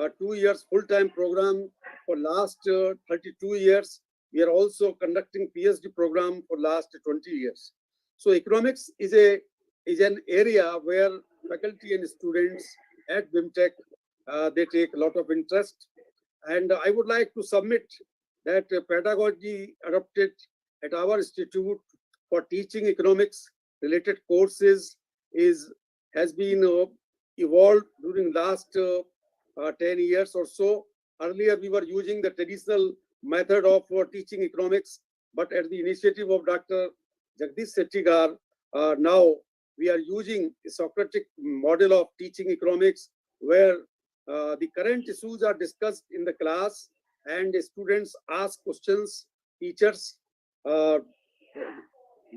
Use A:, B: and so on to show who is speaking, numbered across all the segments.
A: 2 years full-time program for last 32 years. We are also conducting PhD program for last 20 years. So economics is an area where faculty and students at BIMTech, they take a lot of interest. And I would like to submit that pedagogy adopted at our institute for teaching economics related courses has been evolved during last 10 years or so. Earlier, we were using the traditional method of teaching economics, but at the initiative of Dr. Jagdish Settigar, now we are using a Socratic model of teaching economics, where the current issues are discussed in the class and the students ask questions, teachers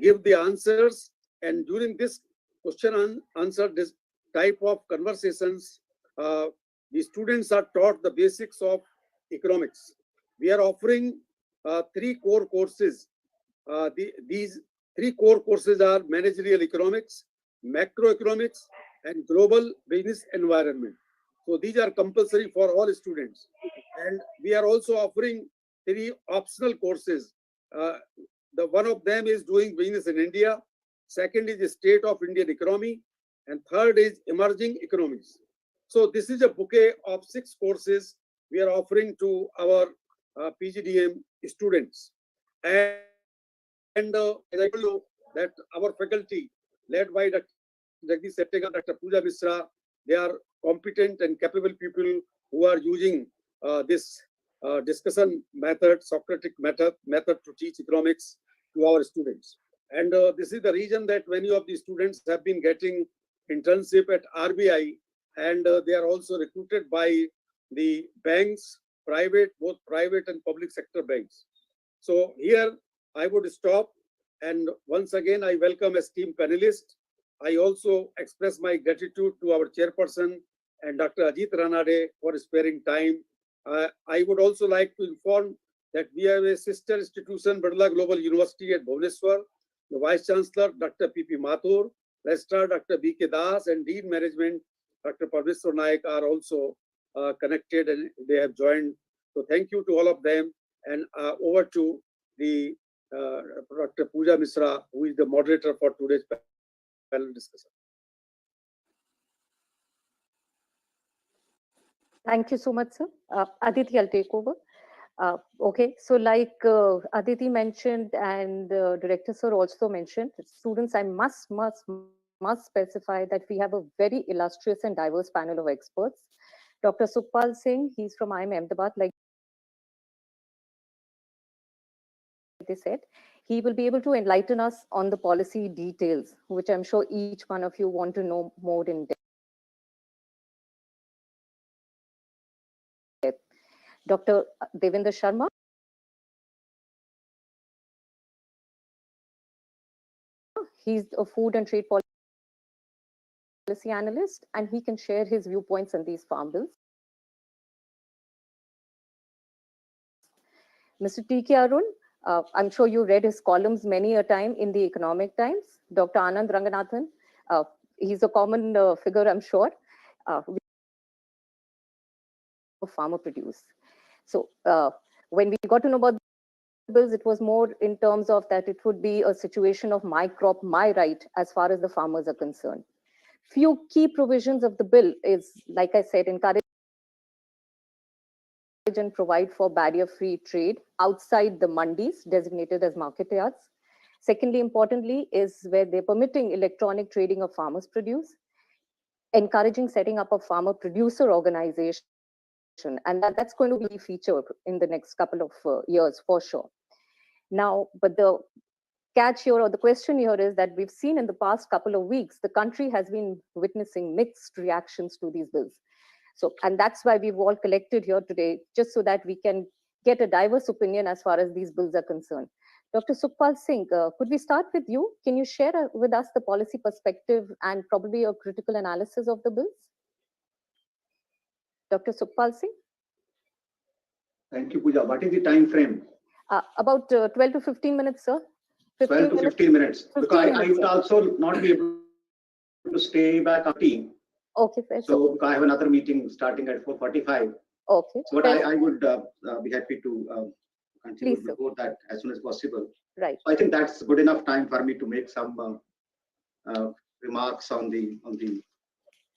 A: give the answers, and during this question and answer this type of conversations, the students are taught the basics of economics. We are offering 3 core courses. These 3 core courses are managerial economics, macroeconomics, and global business environment. So these are compulsory for all students. And we are also offering 3 optional courses. The one of them is doing business in India. Second is the state of Indian economy. And third is emerging economies. So this is a bouquet of 6 courses we are offering to our PGDM students. And as I told you, that our faculty, led by Dr. Jagdish Settigar, Dr. Pooja Misra, they are competent and capable people who are using this discussion method, Socratic method to teach economics to our students. And this is the reason that many of the students have been getting internship at RBI, and they are also recruited by the banks, both private and public sector banks. So here I would stop, and once again I welcome esteemed panelists. I also express my gratitude to our chairperson and Dr. Ajit Ranade for sparing time. I would also like to inform that we have a sister institution, Birla Global University at Bhubaneswar. The Vice Chancellor, Dr. P.P. Mathur, Registrar, Dr. B.K. Das, and Dean Management, Dr. Parmeshwar Naik, are also connected, and they have joined. So thank you to all of them. And over to the Dr. Pooja Misra, who is the moderator for today's panel discussion.
B: Thank you so much, sir. Aditi, I'll take over. Okay, so like Aditi mentioned and Director Sir also mentioned, students, I must specify that we have a very illustrious and diverse panel of experts. Dr. Sukhpal Singh, he's from IIM Ahmedabad, like they said. He will be able to enlighten us on the policy details, which I'm sure each one of you want to know more in depth. Dr. Devinder Sharma, he's a food and trade policy analyst, and he can share his viewpoints on these farm bills. Mr. T.K. Arun, I'm sure you read his columns many a time in the Economic Times. Dr. Anand Ranganathan, he's a common figure, I'm sure. Farmer produce. So when we got to know about the bills, it was more in terms of that it would be a situation of my crop, my right, as far as the farmers are concerned. Few key provisions of the bill is, like I said, encourage and provide for barrier-free trade outside the mandis designated as market yards. Secondly, importantly, is where they're permitting electronic trading of farmers' produce, encouraging setting up a farmer producer organization, and that's going to be a feature in the next couple of years for sure. Now, but the catch here, or the question here, is that we've seen in the past couple of weeks, the country has been witnessing mixed reactions to these bills. So, and that's why we've all collected here today, just so that we can get a diverse opinion as far as these bills are concerned. Dr. Sukhpal Singh, could we start with you? Can you share with us the policy perspective and probably a critical analysis of the bills? Dr. Sukhpal Singh?
C: Thank you, Pooja. What is the time frame?
B: About 12 to 15 minutes, sir.
C: 12 to 15 minutes. Because I would also not be able to stay back on team.
B: Okay, fair.
C: So I have another meeting starting at 4:45.
B: Okay.
C: So what
B: fair.
C: I would be happy to continue
B: Please, sir.
C: before that as soon as possible.
B: Right.
C: So I think that's good enough time for me to make some remarks on the.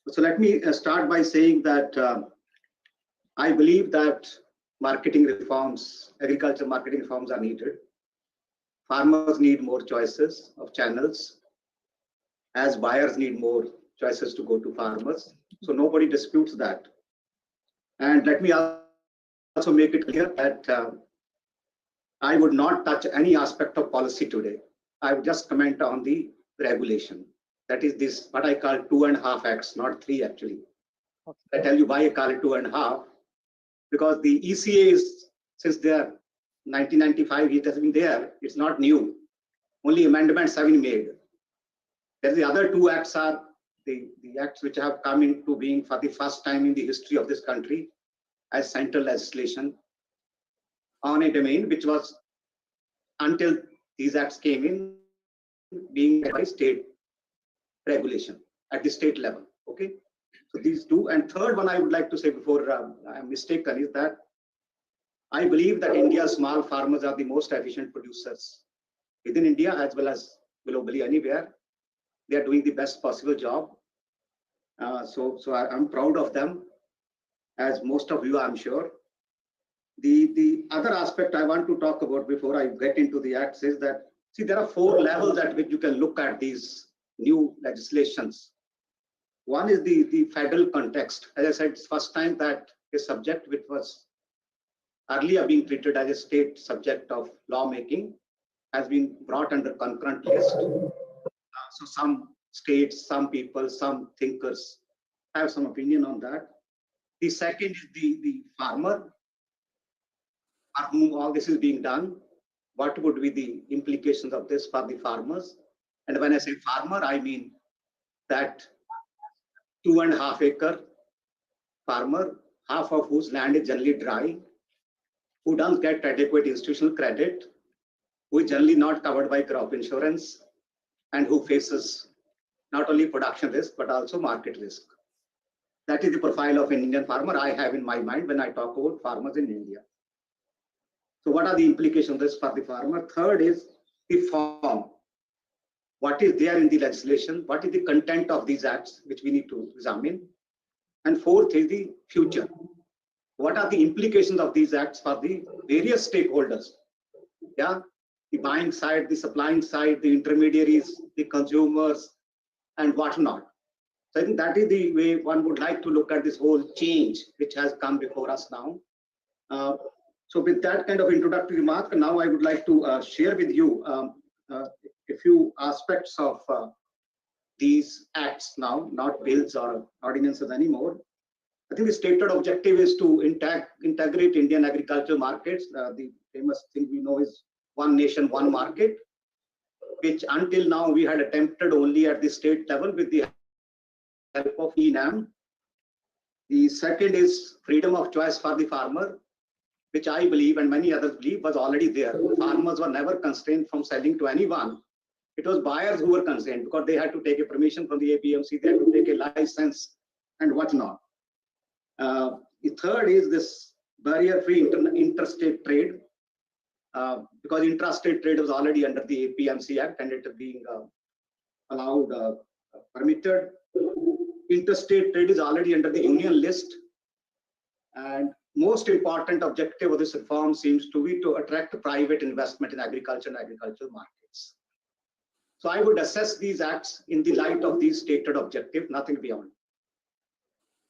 C: So let me start by saying that I believe that marketing reforms, agriculture marketing reforms are needed. Farmers need more choices of channels, as buyers need more choices to go to farmers. So nobody disputes that. And let me also make it clear that I would not touch any aspect of policy today. I would just comment on the regulation. That is this, what I call 2.5 acts, not 3 actually.
B: Okay.
C: I tell you why I call it 2.5. Because the ECA is, since there 1995, it has been there, it's not new. Only amendments have been made. Then the other 2 acts are the acts which have come into being for the first time in the history of this country as central legislation on a domain which was, until these acts came in, being by state regulation at the state level. Okay, so these 2, and third one I would like to say before I'm mistaken is that I believe that India's small farmers are the most efficient producers within India as well as globally anywhere. They are doing the best possible job. So I'm proud of them, as most of you, I'm sure. The other aspect I want to talk about before I get into the acts is that, see, there are 4 levels at which you can look at these new legislations. One is the federal context. As I said, it's first time that a subject which was earlier being treated as a state subject of lawmaking has been brought under concurrent list. So some states, some people, some thinkers have some opinion on that. The second is the farmer, for whom all this is being done. What would be the implications of this for the farmers? And when I say farmer, I mean that 2.5 acre farmer, half of whose land is generally dry, who doesn't get adequate institutional credit, who is generally not covered by crop insurance, and who faces not only production risk, but also market risk. That is the profile of an Indian farmer I have in my mind when I talk about farmers in India. So what are the implications of this for the farmer? Third is the form. What is there in the legislation? What is the content of these acts, which we need to examine? And fourth is the future. What are the implications of these acts for the various stakeholders? Yeah, the buying side, the supplying side, the intermediaries, the consumers, and whatnot. So I think that is the way one would like to look at this whole change which has come before us now. So with that kind of introductory remark, now I would like to share with you a few aspects of these acts now, not bills or ordinances anymore. I think the stated objective is to integrate Indian agricultural markets. The famous thing we know is one nation, one market, which until now we had attempted only at the state level with the help of IIM. The second is freedom of choice for the farmer, which I believe and many others believe was already there. Farmers were never constrained from selling to anyone. It was buyers who were constrained because they had to take a permission from the APMC, they had to take a license and whatnot. The third is this barrier-free interstate trade, because intrastate trade was already under the APMC Act and it is being allowed, permitted. Interstate trade is already under the union list. And most important objective of this reform seems to be to attract private investment in agriculture and agricultural markets. So I would assess these acts in the light of these stated objectives, nothing beyond.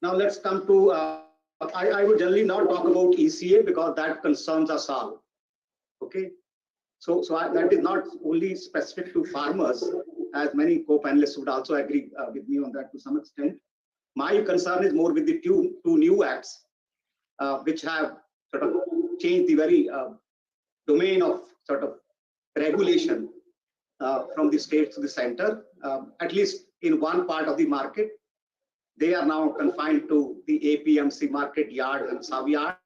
C: Now let's come to, I would generally not talk about ECA because that concerns us all. Okay, so that is not only specific to farmers, as many co-panelists would also agree with me on that to some extent. My concern is more with the two new acts, which have sort of changed the very domain of sort of regulation from the state to the center, at least in one part of the market. They are now confined to the APMC market yards and sub-yards.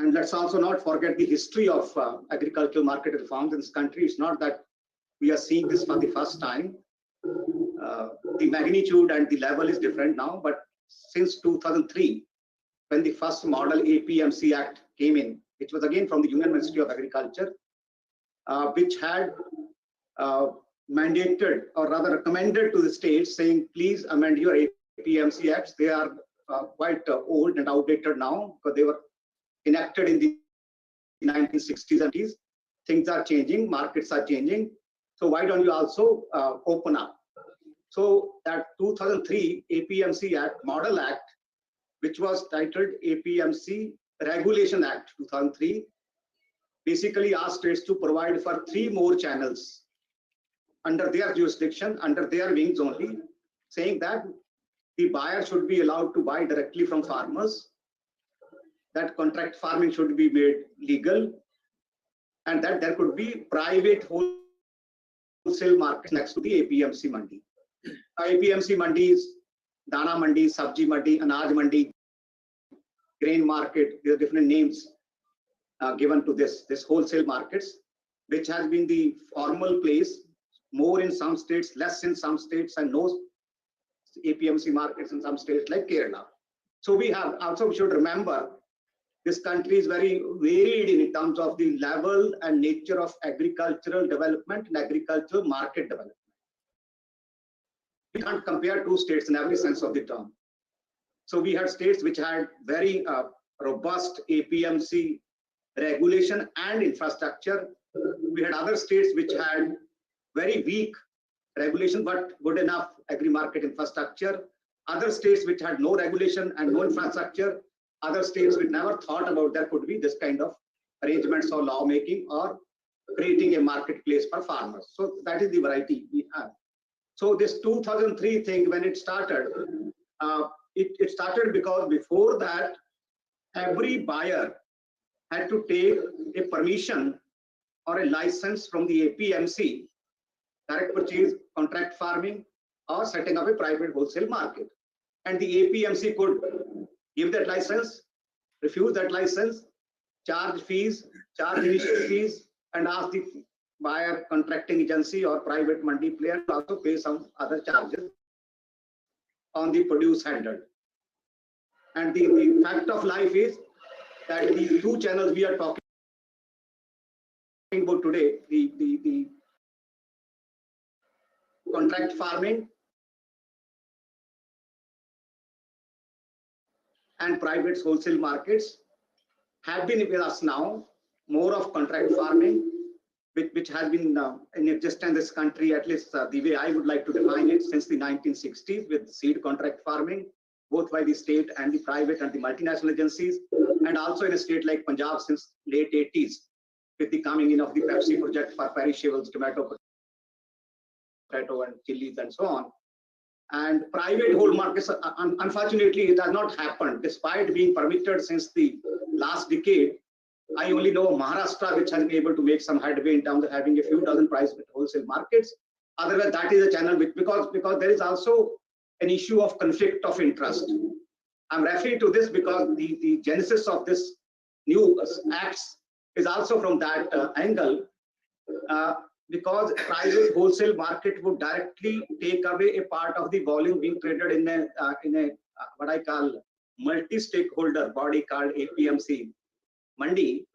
C: And let's also not forget the history of agricultural market reforms in this country. It's not that we are seeing this for the first time. the magnitude and the level is different now, but since 2003, when the first model APMC Act came in, which was again from the Union Ministry of Agriculture, which had mandated or rather recommended to the states saying, please amend your APMC Acts. They are quite old and outdated now because they were enacted in the 1960s and 70s. Things are changing, markets are changing. So why don't you also open up? So that 2003 APMC Act, Model Act, which was titled APMC Regulation Act 2003, basically asked states to provide for 3 more channels under their jurisdiction, under their wings only, saying that the buyer should be allowed to buy directly from farmers, that contract farming should be made legal, and that there could be private wholesale market next to the APMC mandi. APMC mandis, Dana mandi, Sabji mandi, Anaj mandi, grain market, there are different names given to this wholesale markets, which has been the formal place, more in some states, less in some states, and no APMC markets in some states like Kerala. So we should remember this country is very varied in terms of the level and nature of agricultural development and agricultural market development. We can't compare 2 states in every sense of the term. So we had states which had very robust APMC regulation and infrastructure. We had other states which had very weak regulation but good enough agri-market infrastructure. Other states which had no regulation and no infrastructure. Other states which never thought about there could be this kind of arrangements or lawmaking or creating a marketplace for farmers. So that is the variety we have. So this 2003 thing, when it started, it started because before that, every buyer had to take a permission or a license from the APMC, direct purchase, contract farming, or setting up a private wholesale market. And the APMC could give that license, refuse that license, charge fees, charge initial fees, and ask the buyer contracting agency or private mandi player to also pay some other charges on the produce handled. And the fact of life is that these 2 channels we are talking about today, the contract farming and private wholesale markets have been with us now, more of contract farming, which has been in existence in this country, at least the way I would like to define it, since the 1960s, with seed contract farming, both by the state and the private and the multinational agencies, and also in a state like Punjab since late 80s, with the coming in of the Pepsi project for perishables, tomato and chilies and so on. And private whole markets, unfortunately, it has not happened, despite being permitted since the last decade. I only know Maharashtra, which has been able to make some headway in terms of having a few dozen private wholesale markets. Otherwise, that is a channel which, because there is also an issue of conflict of interest. I'm referring to this because the genesis of this new acts is also from that angle, because private wholesale market would directly take away a part of the volume being traded in a what I call multi-stakeholder body called APMC Mandi.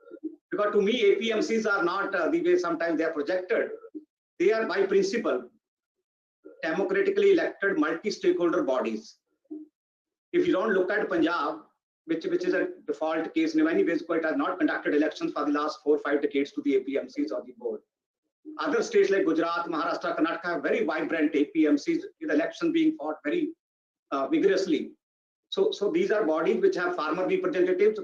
C: Because to me, APMCs are not the way sometimes they are projected. They are by principle democratically elected multi-stakeholder bodies. If you don't look at Punjab, which is a default case in many ways, it has not conducted elections for the last 4 or 5 decades to the APMCs or the board. Other states like Gujarat, Maharashtra, Karnataka have very vibrant APMCs with elections being fought very vigorously. So these are bodies which have farmer representatives,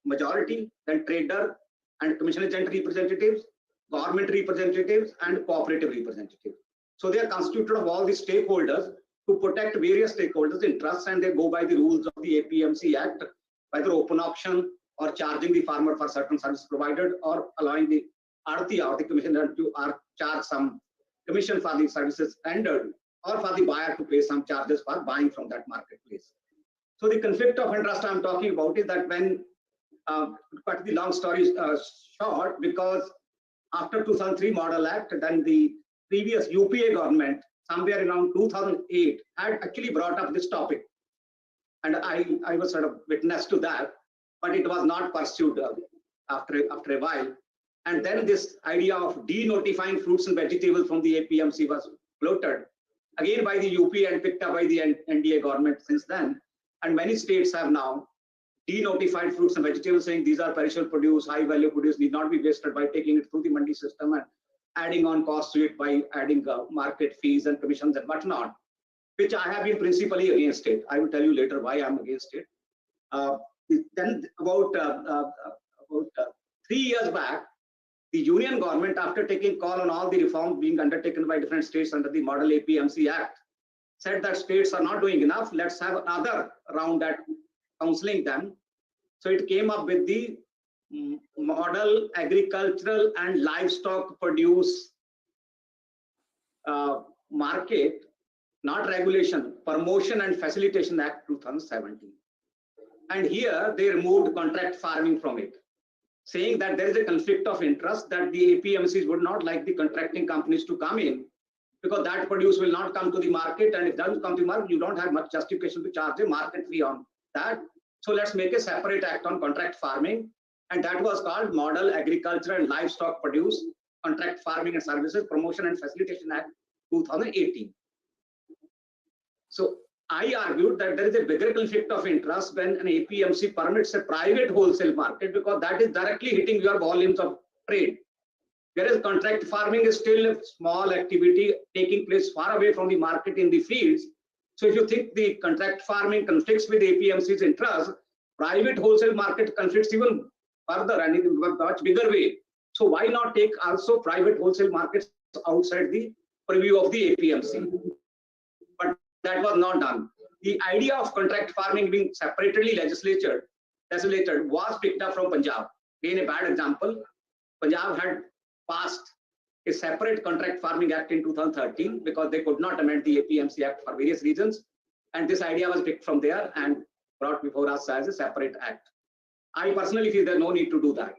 C: majority, then trader and commission agent representatives, government representatives, and cooperative representatives. So they are constituted of all the stakeholders to protect various stakeholders' interests, and they go by the rules of the APMC Act, whether open auction or charging the farmer for certain services provided, or allowing the Aditya or the commissioner to charge some commission for the services rendered, or for the buyer to pay some charges for buying from that marketplace. So the conflict of interest I'm talking about is that when, but the long story short, because after 2003 Model Act, then the previous UPA government somewhere around 2008, had actually brought up this topic. And I was sort of witness to that, but it was not pursued after a while. And then this idea of denotifying fruits and vegetables from the APMC was floated, again by the UP and picked up by the NDA government since then. And many states have now denotified fruits and vegetables, saying these are perishable produce, high value produce, need not be wasted by taking it through the mandi system and adding on costs to it by adding market fees and commissions and whatnot, which I have been principally against it. I will tell you later why I'm against it. Then about 3 years back, the union government, after taking call on all the reforms being undertaken by different states under the Model APMC Act, said that states are not doing enough. Let's have another round at counseling them. So it came up with the Model Agricultural and Livestock Produce Market, not regulation, Promotion and Facilitation Act 2017. And here they removed contract farming from it, saying that there is a conflict of interest, that the APMCs would not like the contracting companies to come in, because that produce will not come to the market, and if it doesn't come to the market, you don't have much justification to charge a market fee on that. So let's make a separate act on contract farming, and that was called Model Agriculture and Livestock Produce Contract Farming and Services Promotion and Facilitation Act 2018. So I argued that there is a bigger conflict of interest when an APMC permits a private wholesale market, because that is directly hitting your volumes of trade. Whereas contract farming is still a small activity taking place far away from the market in the fields. So if you think the contract farming conflicts with APMC's interest, private wholesale market conflicts even further and in a much bigger way. So why not take also private wholesale markets outside the purview of the APMC? But that was not done. The idea of contract farming being separately legislated was picked up from Punjab. Again, a bad example. Punjab had passed a separate contract farming act in 2013 because they could not amend the APMC Act for various reasons. And this idea was picked from there and brought before us as a separate act. I personally feel there's no need to do that.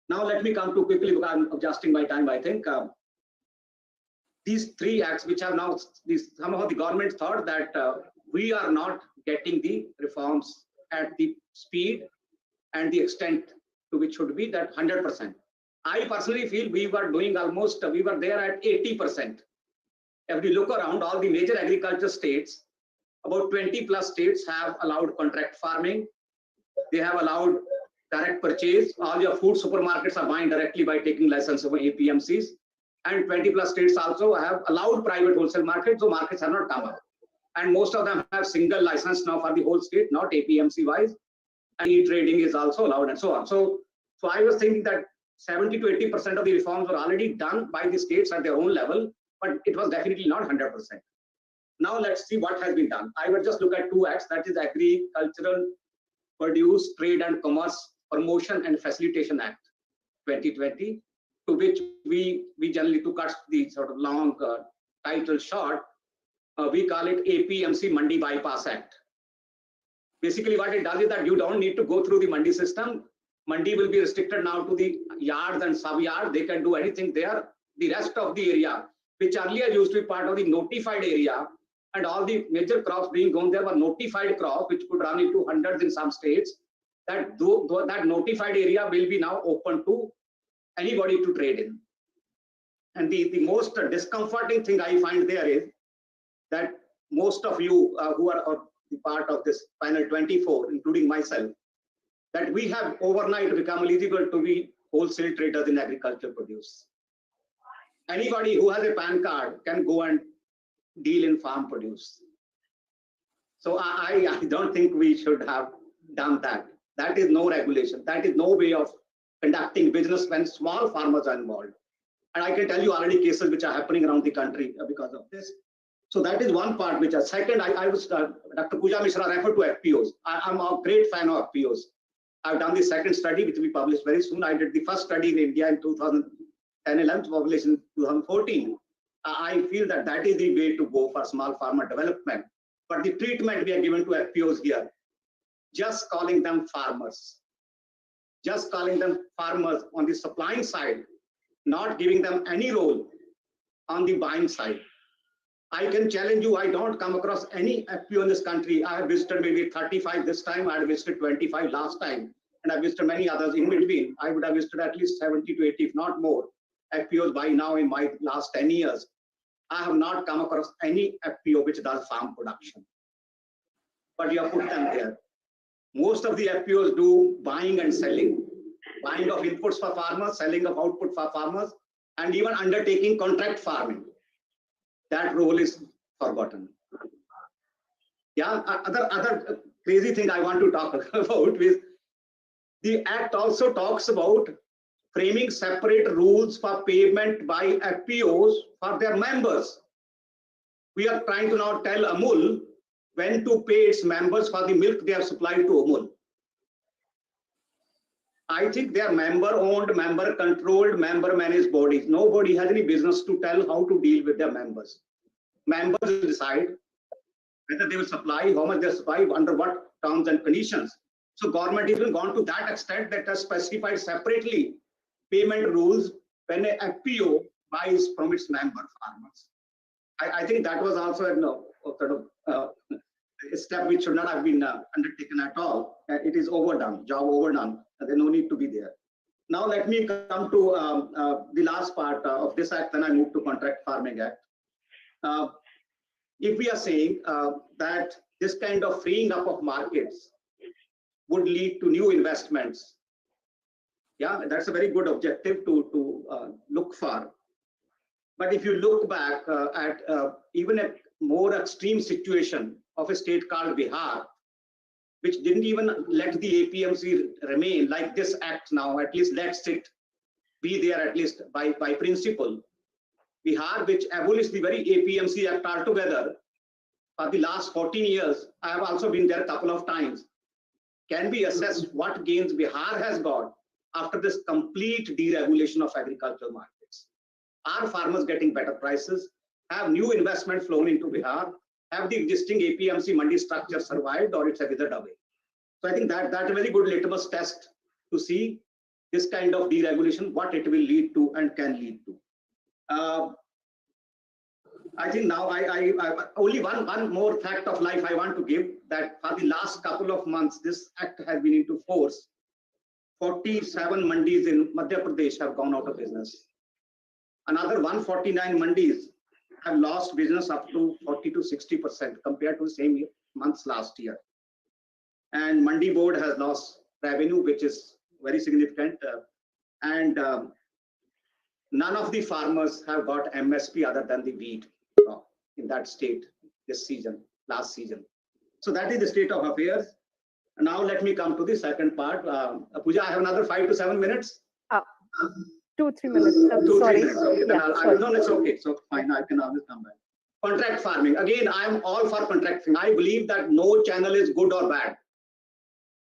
C: Now let me come to quickly, because I'm adjusting my time, I think. These three acts, which have now, somehow the government thought that we are not getting the reforms at the speed and the extent to which should be that 100%. I personally feel we were doing almost, we were there at 80%. If we look around all the major agriculture states, about 20 plus states have allowed contract farming. They have allowed direct purchase. All your food supermarkets are buying directly by taking license over APMCs. And 20 plus states also have allowed private wholesale markets, so markets have not come up. And most of them have single license now for the whole state, not APMC wise. And e-trading is also allowed and so on. So I was thinking that 70 to 80% of the reforms were already done by the states at their own level, but it was definitely not 100%. Now let's see what has been done. I will just look at two acts, that is Agricultural Produce, Trade and Commerce Promotion and Facilitation Act 2020, to which we generally, to cut the sort of long title short, we call it APMC Mandi Bypass Act. Basically what it does is that you don't need to go through the Mandi system. Mandi will be restricted now to the yards and sub-yards. They can do anything there. The rest of the area, which earlier used to be part of the notified area, and all the major crops being grown there were notified crops, which could run into hundreds in some states, that notified area will be now open to anybody to trade in. And the most discomforting thing I find there is that most of you who are part of this panel 24, including myself, that we have overnight become eligible to be wholesale traders in agricultural produce. Anybody who has a PAN card can go and deal in farm produce. So I don't think we should have done that. That is no regulation. That is no way of conducting business when small farmers are involved. And I can tell you already cases which are happening around the country because of this. So that is one part which is. Second, I was, Dr. Pooja Mishra referred to FPOs. I'm a great fan of FPOs. I've done the second study, which will be published very soon. I did the first study in India in 2010-11, published in 2014. I feel that that is the way to go for small farmer development. But the treatment we are given to FPOs here, just calling them farmers, on the supplying side, not giving them any role on the buying side. I can challenge you, I don't come across any FPO in this country. I have visited maybe 35 this time, I had visited 25 last time, and I visited many others in between. I would have visited at least 70 to 80, if not more, FPOs by now in my last 10 years. I have not come across any FPO which does farm production. But you have put them there. Most of the FPOs do buying and selling. Buying of inputs for farmers, selling of output for farmers, and even undertaking contract farming. That role is forgotten. Yeah, other crazy thing I want to talk about is the Act also talks about framing separate rules for payment by FPOs for their members. We are trying to now tell Amul when to pay its members for the milk they have supplied to Amul. I think they are member-owned, member-controlled, member-managed bodies. Nobody has any business to tell how to deal with their members. Members will decide whether they will supply, how much they supply, under what terms and conditions. So government has even gone to that extent that has specified separately payment rules when a FPO buys from its member farmers. I think that was also a step which should not have been undertaken at all. It is overdone, job overdone. There's no need to be there. Now let me come to the last part of this act, then I move to Contract Farming Act. If we are saying that this kind of freeing up of markets would lead to new investments, yeah, that's a very good objective to look for. But if you look back at even a more extreme situation of a state called Bihar, which didn't even let the APMC remain like this act now, at least lets it be there at least by principle. Bihar, which abolished the very APMC Act altogether for the last 14 years, I have also been there a couple of times. Can we assess what gains Bihar has got after this complete deregulation of agricultural markets? Are farmers getting better prices? Have new investment flown into Bihar? Have the existing APMC mandi structure survived, or it's a withered away? So I think that's a very good litmus test to see this kind of deregulation, what it will lead to and can lead to. I think now I only one more fact of life I want to give, that for the last couple of months, this act has been into force. 47 mandis in Madhya Pradesh have gone out of business. Another 149 mandis have lost business up to 40 to 60% compared to the same months last year. And Mandi Board has lost revenue, which is very significant. And none of the farmers have got MSP other than the wheat in that state this season, last season. So that is the state of affairs. And now let me come to the second part. Pooja, I have another 5 to 7 minutes.
B: 2-3 minutes. Sorry.
C: 2-3 minutes. Okay,
B: Yeah,
C: no, it's okay. So fine, I can always come back. Contract farming. Again, I am all for contracting. I believe that no channel is good or bad.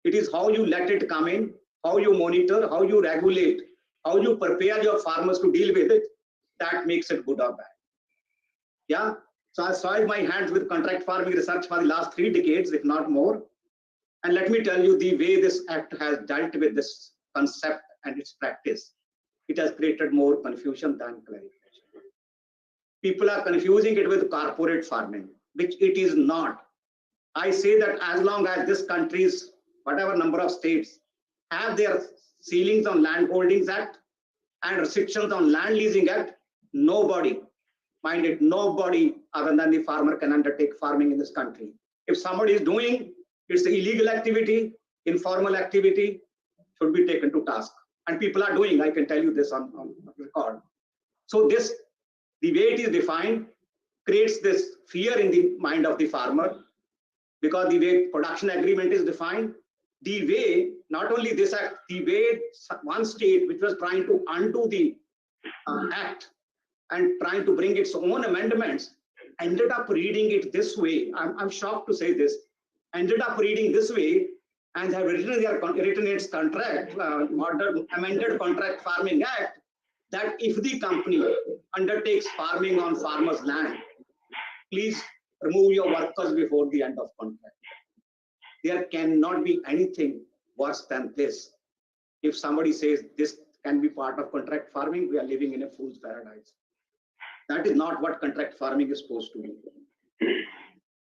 C: It is how you let it come in, how you monitor, how you regulate, how you prepare your farmers to deal with it, that makes it good or bad. Yeah. So I soiled my hands with contract farming research for the last 3 decades, if not more. And let me tell you, the way this act has dealt with this concept and its practice, it has created more confusion than clarification. People are confusing it with corporate farming, which it is not. I say that as long as this country's whatever number of states have their ceilings on Land Holdings Act and restrictions on Land Leasing Act, nobody, mind it, nobody other than the farmer can undertake farming in this country. If somebody is doing, it's an illegal activity, informal activity, should be taken to task. And people are doing, I can tell you this on record. So this, the way it is defined, creates this fear in the mind of the farmer, because the way production agreement is defined, the way, not only this act, the way one state which was trying to undo the act and trying to bring its own amendments, ended up reading it this way. I'm shocked to say this, ended up reading this way and have written its contract, amended Contract Farming Act, that if the company undertakes farming on farmers' land, please remove your workers before the end of contract. There cannot be anything worse than this. If somebody says this can be part of contract farming, we are living in a fool's paradise. That is not what contract farming is supposed to be.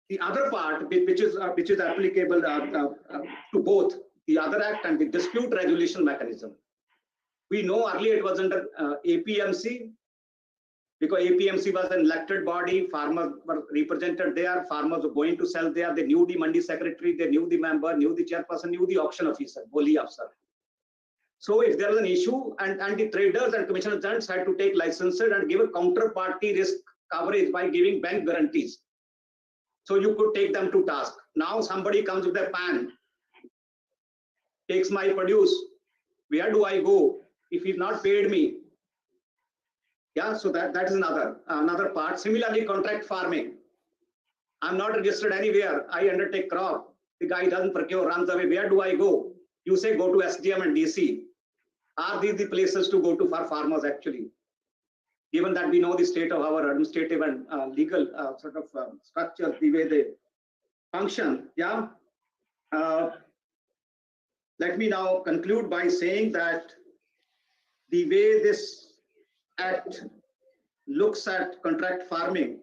C: The other part, which is applicable to both the other act and the dispute resolution mechanism. We know earlier it was under APMC, because APMC was an elected body, farmers were represented there, farmers were going to sell there, they knew the Mandi secretary, they knew the member, knew the chairperson, knew the auction officer, Boli officer. So if there was an issue and the traders and commission agents had to take licenses and give a counterparty risk coverage by giving bank guarantees. So you could take them to task. Now somebody comes with a pan, takes my produce, where do I go if he's not paid me? Yeah, so that is another part. Similarly, contract farming. I'm not registered anywhere. I undertake crop. The guy doesn't procure, runs away. Where do I go? You say go to SDM and DC. Are these the places to go to for farmers actually? Given that we know the state of our administrative and legal structures, the way they function. Yeah. Let me now conclude by saying that the way this Act looks at contract farming.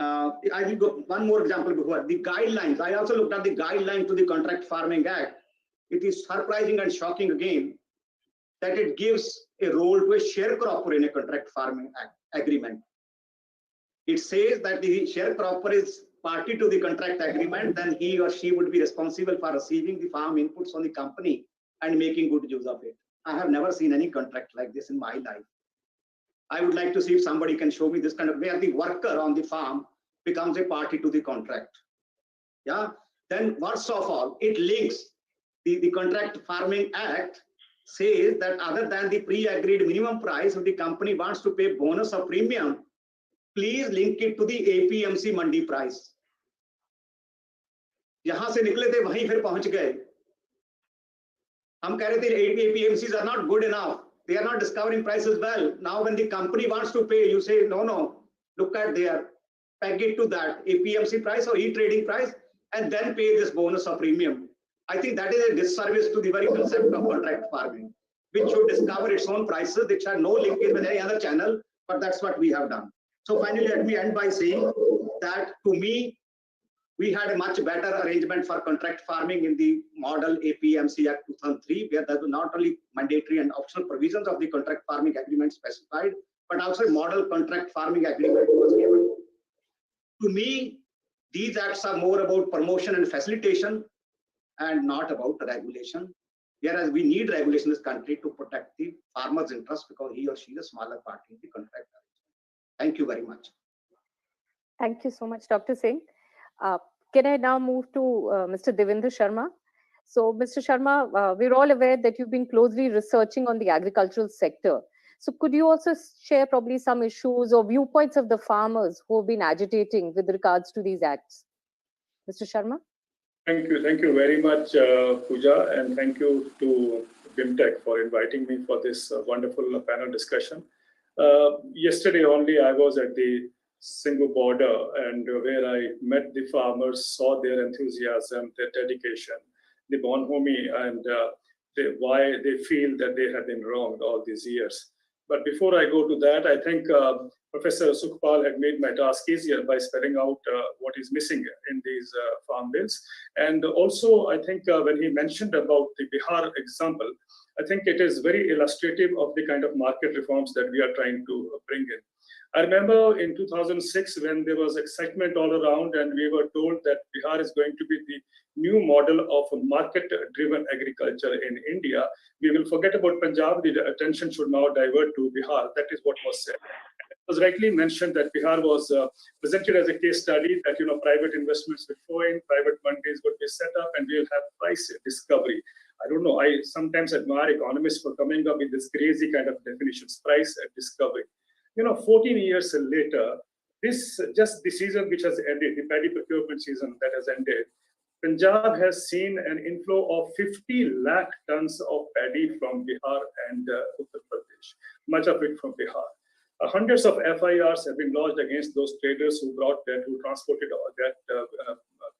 C: I will go one more example before the guidelines. I also looked at the guideline to the Contract Farming Act. It is surprising and shocking again that it gives a role to a sharecropper in a contract farming agreement. It says that the sharecropper is party to the contract agreement, then he or she would be responsible for receiving the farm inputs on the company and making good use of it. I have never seen any contract like this in my life. I would like to see if somebody can show me this kind of where the worker on the farm becomes a party to the contract. Yeah. Then worst of all, it links the Contract Farming Act says that other than the pre-agreed minimum price, if the company wants to pay bonus or premium, please link it to the APMC Mandi price. यहाँ से निकले थे वहीं फिर पहुंच गए. हम कह रहे थे APMCs are not good enough. They are not discovering prices well. Now when the company wants to pay, you say, no, look at there, peg it to that APMC price or e-trading price, and then pay this bonus or premium. I think that is a disservice to the very concept of contract farming, which should discover its own prices, which have no linkage with any other channel, but that's what we have done. So finally, let me end by saying that to me, we had a much better arrangement for contract farming in the model APMC Act 2003, where there were not only mandatory and optional provisions of the contract farming agreement specified, but also a model contract farming agreement was given. To me, these acts are more about promotion and facilitation and not about regulation. Whereas we need regulation in this country to protect the farmer's interest because he or she is a smaller party in the contract arrangement. Thank you very much.
B: Thank you so much, Dr. Singh. Can I now move to Mr. Devinder Sharma? So, Mr. Sharma, we're all aware that you've been closely researching on the agricultural sector. So, could you also share probably some issues or viewpoints of the farmers who have been agitating with regards to these acts? Mr. Sharma?
D: Thank you very much, Pooja, and thank you to BIMTech for inviting me for this wonderful panel discussion. Yesterday only, I was at the Singhu border, and where I met the farmers, saw their enthusiasm, their dedication, the bonhomie, and why they feel that they have been wronged all these years. But before I go to that, I think Professor Sukhpal had made my task easier by spelling out what is missing in these farm bills. And also, I think when he mentioned about the Bihar example, I think it is very illustrative of the kind of market reforms that we are trying to bring in. I remember in 2006 when there was excitement all around and we were told that Bihar is going to be the new model of market-driven agriculture in India. We will forget about Punjab, the attention should now divert to Bihar. That is what was said. It was rightly mentioned that Bihar was presented as a case study that private investments would flow in, private mandis would be set up, and we will have price discovery. I don't know, I sometimes admire economists for coming up with this crazy kind of definitions, price discovery. 14 years later, just the season which has ended, the paddy procurement season that has ended, Punjab has seen an inflow of 50 lakh tons of paddy from Bihar and Uttar Pradesh, much of it from Bihar. Hundreds of FIRs have been lodged against those traders who transported that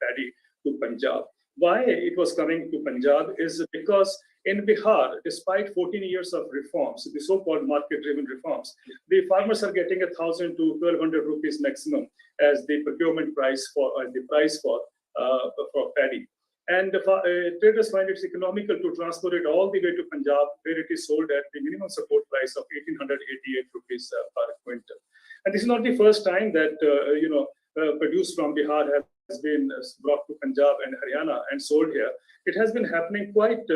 D: paddy to Punjab. Why it was coming to Punjab is because In Bihar, despite 14 years of reforms, the so-called market-driven reforms, the farmers are getting 1,000 to 1,200 rupees maximum as the procurement price for paddy. And traders find it's economical to transport it all the way to Punjab, where it is sold at the minimum support price of 1,888 rupees per quintal. And this is not the first time that produce from Bihar has been brought to Punjab and Haryana and sold here. It has been happening quite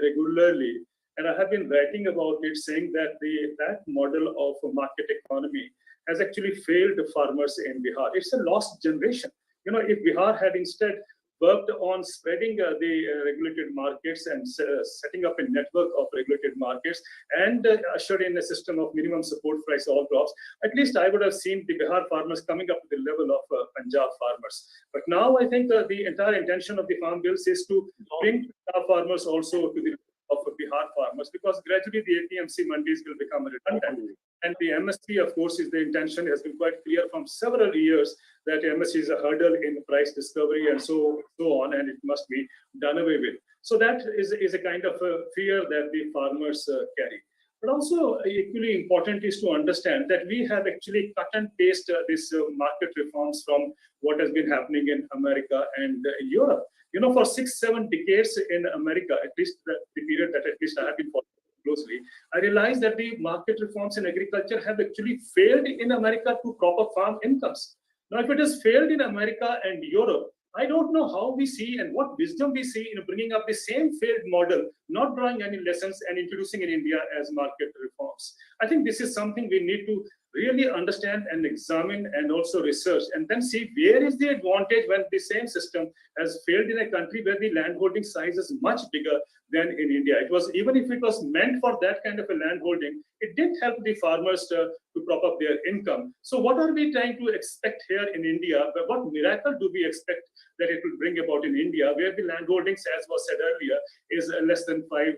D: regularly, and I have been writing about it, saying that that model of market economy has actually failed farmers in Bihar. It's a lost generation. If Bihar had instead worked on spreading the regulated markets and setting up a network of regulated markets and ushered in a system of minimum support price all crops, at least I would have seen the Bihar farmers coming up to the level of Punjab farmers. But now I think the entire intention of the farm bills is to bring Punjab farmers also to the level of Bihar farmers, because gradually the APMC mandis will become redundant. And the MSP, of course, is the intention, has been quite clear from several years that MSP is a hurdle in price discovery and so on, and it must be done away with. So that is a kind of a fear that the farmers carry. But also equally important is to understand that we have actually cut and paste these market reforms from what has been happening in America and Europe. For 6-7 decades in America, at least the period that at least I have been following closely, I realized that the market reforms in agriculture have actually failed in America to prop up farm incomes. Now, if it has failed in America and Europe, I don't know how we see and what wisdom we see in bringing up the same failed model, not drawing any lessons and introducing in India as market reforms. I think this is something we need to really understand and examine and also research, and then see where is the advantage when the same system has failed in a country where the landholding size is much bigger than in India. It was, even if it was meant for that kind of a landholding, it did help the farmers to prop up their income. So what are we trying to expect here in India? What miracle do we expect that it will bring about in India, where the landholdings, as was said earlier, is less than 5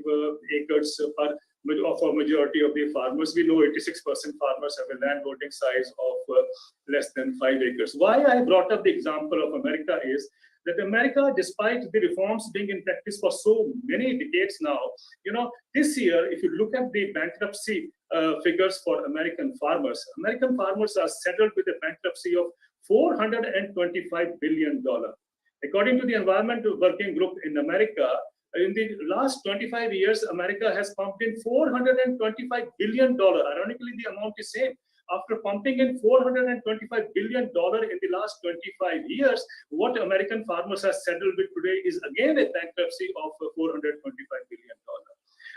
D: acres per for majority of the farmers? We know 86% farmers have a landholding size of less than 5 acres. Why I brought up the example of America is that America, despite the reforms being in practice for so many decades now, this year, if you look at the bankruptcy figures for American farmers are saddled with a bankruptcy of $425 billion. According to the Environmental Working Group in America, in the last 25 years, America has pumped in $425 billion. Ironically, the amount is same. After pumping in $425 billion in the last 25 years, what American farmers are settled with today is again a bankruptcy of $425 billion.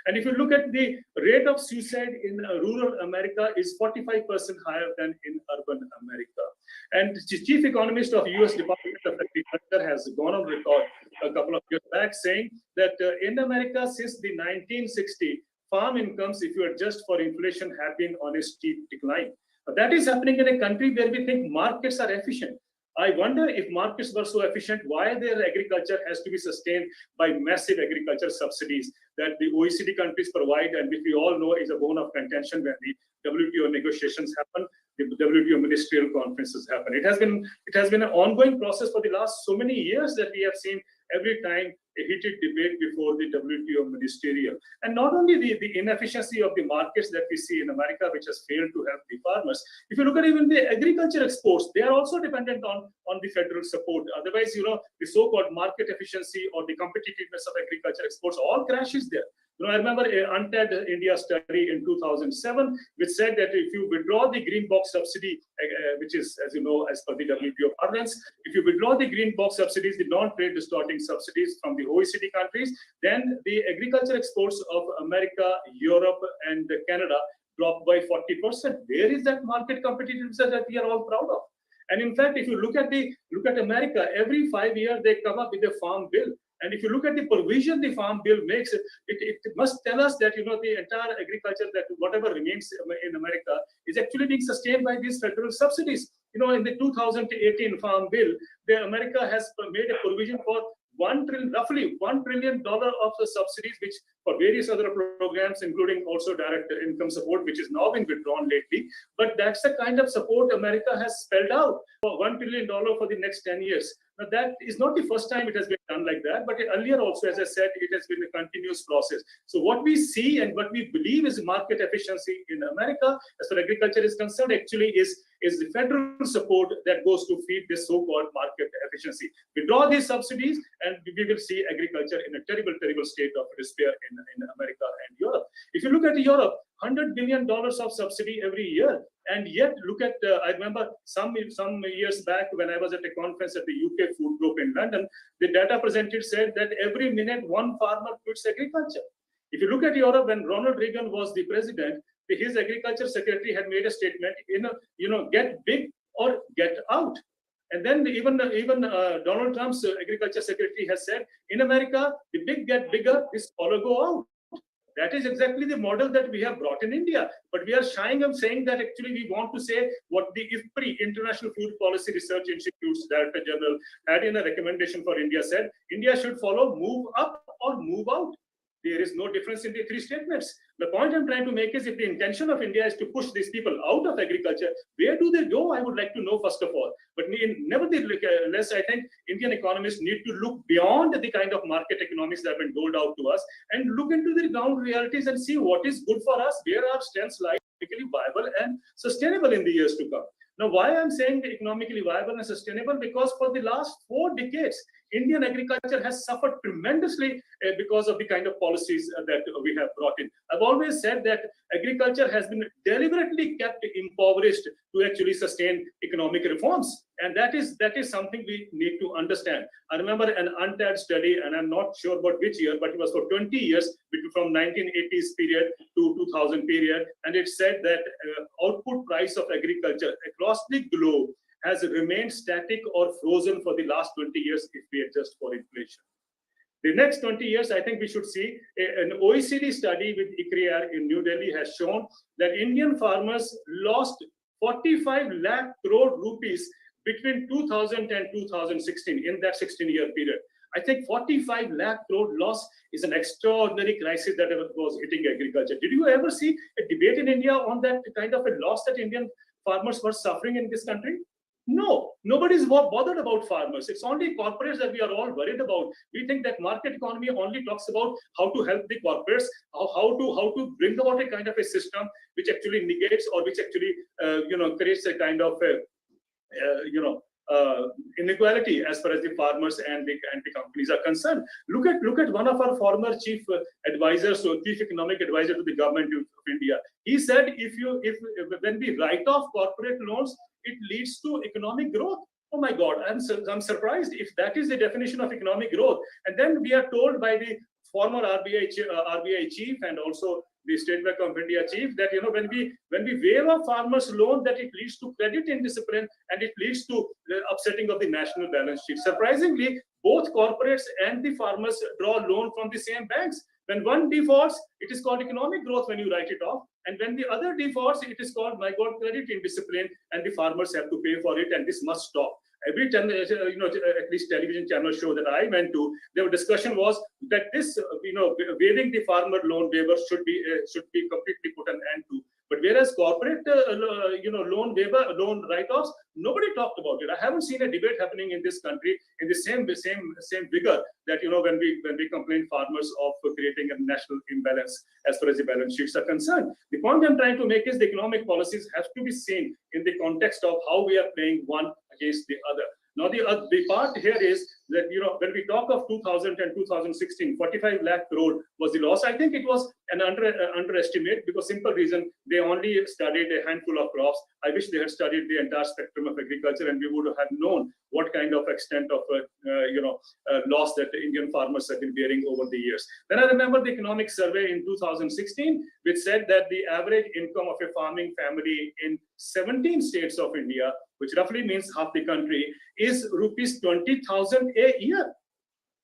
D: And if you look at the rate of suicide in rural America is 45% higher than in urban America. And the chief economist of US Department of Agriculture has gone on record a couple of years back saying that in America since the 1960s, farm incomes, if you adjust for inflation, have been on a steep decline. That is happening in a country where we think markets are efficient. I wonder if markets were so efficient, why their agriculture has to be sustained by massive agriculture subsidies that the OECD countries provide, and which we all know is a bone of contention when the WTO negotiations happen, the WTO ministerial conferences happen. It has been an ongoing process for the last so many years that we have seen every time a heated debate before the WTO ministerial. And not only the inefficiency of the markets that we see in America, which has failed to help the farmers. If you look at even the agriculture exports, they are also dependent on the federal support. Otherwise, the so-called market efficiency or the competitiveness of agriculture exports all crashes there. I remember an UNTAD India study in 2007, which said that if you withdraw the green box subsidy, which is, as you know, as per the WTO parlance, if you withdraw the green box subsidies, the non-trade distorting subsidies from the OECD countries, then the agriculture exports of America, Europe, and Canada drop by 40%. Where is that market competitiveness that we are all proud of? And in fact, if you look at America, every 5 years they come up with a farm bill. And if you look at the provision the farm bill makes, it must tell us that the entire agriculture, that whatever remains in America, is actually being sustained by these federal subsidies. In the 2018 farm bill, America has made a provision for roughly $1 trillion of the subsidies, which for various other programs, including also direct income support, which is now been withdrawn lately. But that's the kind of support America has spelled out for $1 trillion for the next 10 years. Now, that is not the first time it has been done like that, but earlier also, as I said, it has been a continuous process. So what we see and what we believe is market efficiency in America, as far as agriculture is concerned, actually is the federal support that goes to feed this so-called market efficiency. Withdraw these subsidies, and we will see agriculture in a terrible, terrible state of despair in America and Europe. If you look at Europe, $100 billion of subsidy every year. And yet, look at, I remember some years back when I was at a conference at the UK Food Group in London, the data presented said that every minute one farmer quits agriculture. If you look at Europe, when Ronald Reagan was the president, his agriculture secretary had made a statement, get big or get out. And then even Donald Trump's agriculture secretary has said, in America, the big get bigger, the smaller go out. That is exactly the model that we have brought in India. But we are shying of saying that actually we want to say what the IFPRI, International Food Policy Research Institute's Director General, had in a recommendation for India, said India should follow move up or move out. There is no difference in the three statements. The point I'm trying to make is if the intention of India is to push these people out of agriculture, where do they go? I would like to know, first of all. But nevertheless, I think Indian economists need to look beyond the kind of market economics that have been doled out to us and look into the ground realities and see what is good for us, where our strengths lie, economically viable and sustainable in the years to come. Now, why I'm saying the economically viable and sustainable? Because for the last 4 decades, Indian agriculture has suffered tremendously because of the kind of policies that we have brought in. I've always said that agriculture has been deliberately kept impoverished to actually sustain economic reforms. And that is something we need to understand. I remember an UNTAD study, and I'm not sure about which year, but it was for 20 years, from 1980s period to 2000 period. And it said that output price of agriculture across the globe has remained static or frozen for the last 20 years if we adjust for inflation. The next 20 years, I think we should see an OECD study with ICRIER in New Delhi has shown that Indian farmers lost 45 lakh crore rupees between 2000 and 2016 in that 16-year period. I think 45 lakh crore loss is an extraordinary crisis that was hitting agriculture. Did you ever see a debate in India on that kind of a loss that Indian farmers were suffering in this country? No, nobody's bothered about farmers. It's only corporates that we are all worried about. We think that market economy only talks about how to help the corporates, how to bring about a kind of a system which actually negates or which actually creates a kind of inequality as far as the farmers and the companies are concerned. Look at one of our former chief advisors or chief economic advisor to the government of India. He said when we write off corporate loans, it leads to economic growth. Oh my God, I'm surprised if that is the definition of economic growth. And then we are told by the former RBI chief and also the State Bank of India chief that when we waive a farmer's loan, that it leads to credit indiscipline and it leads to the upsetting of the national balance sheet. Surprisingly, both corporates and the farmers draw loan from the same banks. When one defaults, it is called economic growth when you write it off. And when the other defaults, it is called, my God, credit indiscipline, and the farmers have to pay for it, and this must stop. Every time, at least television channel show that I went to, their discussion was that this, waiving the farmer loan waiver should be completely put an end to. But whereas corporate, loan waiver, loan write-offs, nobody talked about it. I haven't seen a debate happening in this country in the same vigor that when we complain farmers of creating a national imbalance as far as the balance sheets are concerned. The point I'm trying to make is the economic policies have to be seen in the context of how we are playing one against the other. Now, the part here is that, when we talk of 2000 and 2016, 45 lakh crore was the loss. I think it was an underestimate because simple reason, they only studied a handful of crops. I wish they had studied the entire spectrum of agriculture and we would have known what kind of extent of loss that the Indian farmers have been bearing over the years. Then I remember the economic survey in 2016, which said that the average income of a farming family in 17 states of India, which roughly means half the country, is rupees 20,000 a year.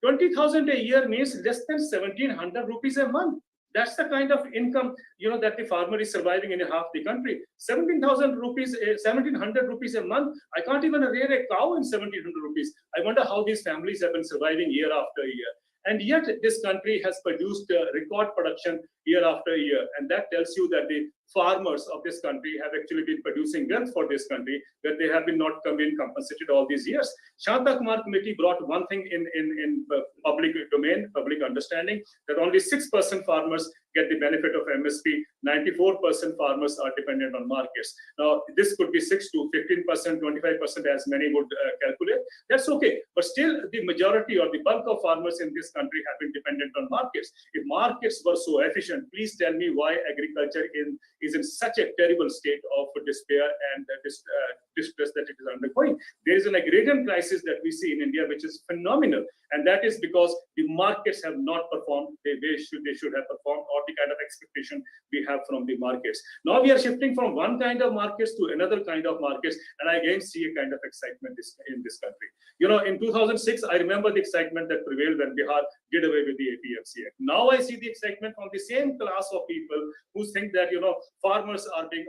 D: 20,000 a year means less than 1,700 rupees a month. That's the kind of income that the farmer is surviving in half the country. 17,000 rupees, 1,700 rupees a month. I can't even rear a cow in 1,700 rupees. I wonder how these families have been surviving year after year. And yet this country has produced record production year after year. And that tells you that the farmers of this country have actually been producing wealth for this country, where they have been not been compensated all these years. Shanta Kumar committee brought one thing in public domain, public understanding, that only 6% farmers get the benefit of MSP. 94% farmers are dependent on markets. Now, this could be 6 to 15%, 25%, as many would calculate. That's okay. But still, the majority or the bulk of farmers in this country have been dependent on markets. If markets were so efficient, please tell me why agriculture is in such a terrible state of despair and distress that it is undergoing. There is an agrarian crisis that we see in India, which is phenomenal. And that is because the markets have not performed the way they should have performed, or the kind of expectation we have from the markets. Now we are shifting from one kind of markets to another kind of markets, and I again see a kind of excitement in this country. You know, in 2006, I remember the excitement that prevailed when Bihar did away with the APMC Act. Now I see the excitement from the same class of people who think that, you know, farmers are being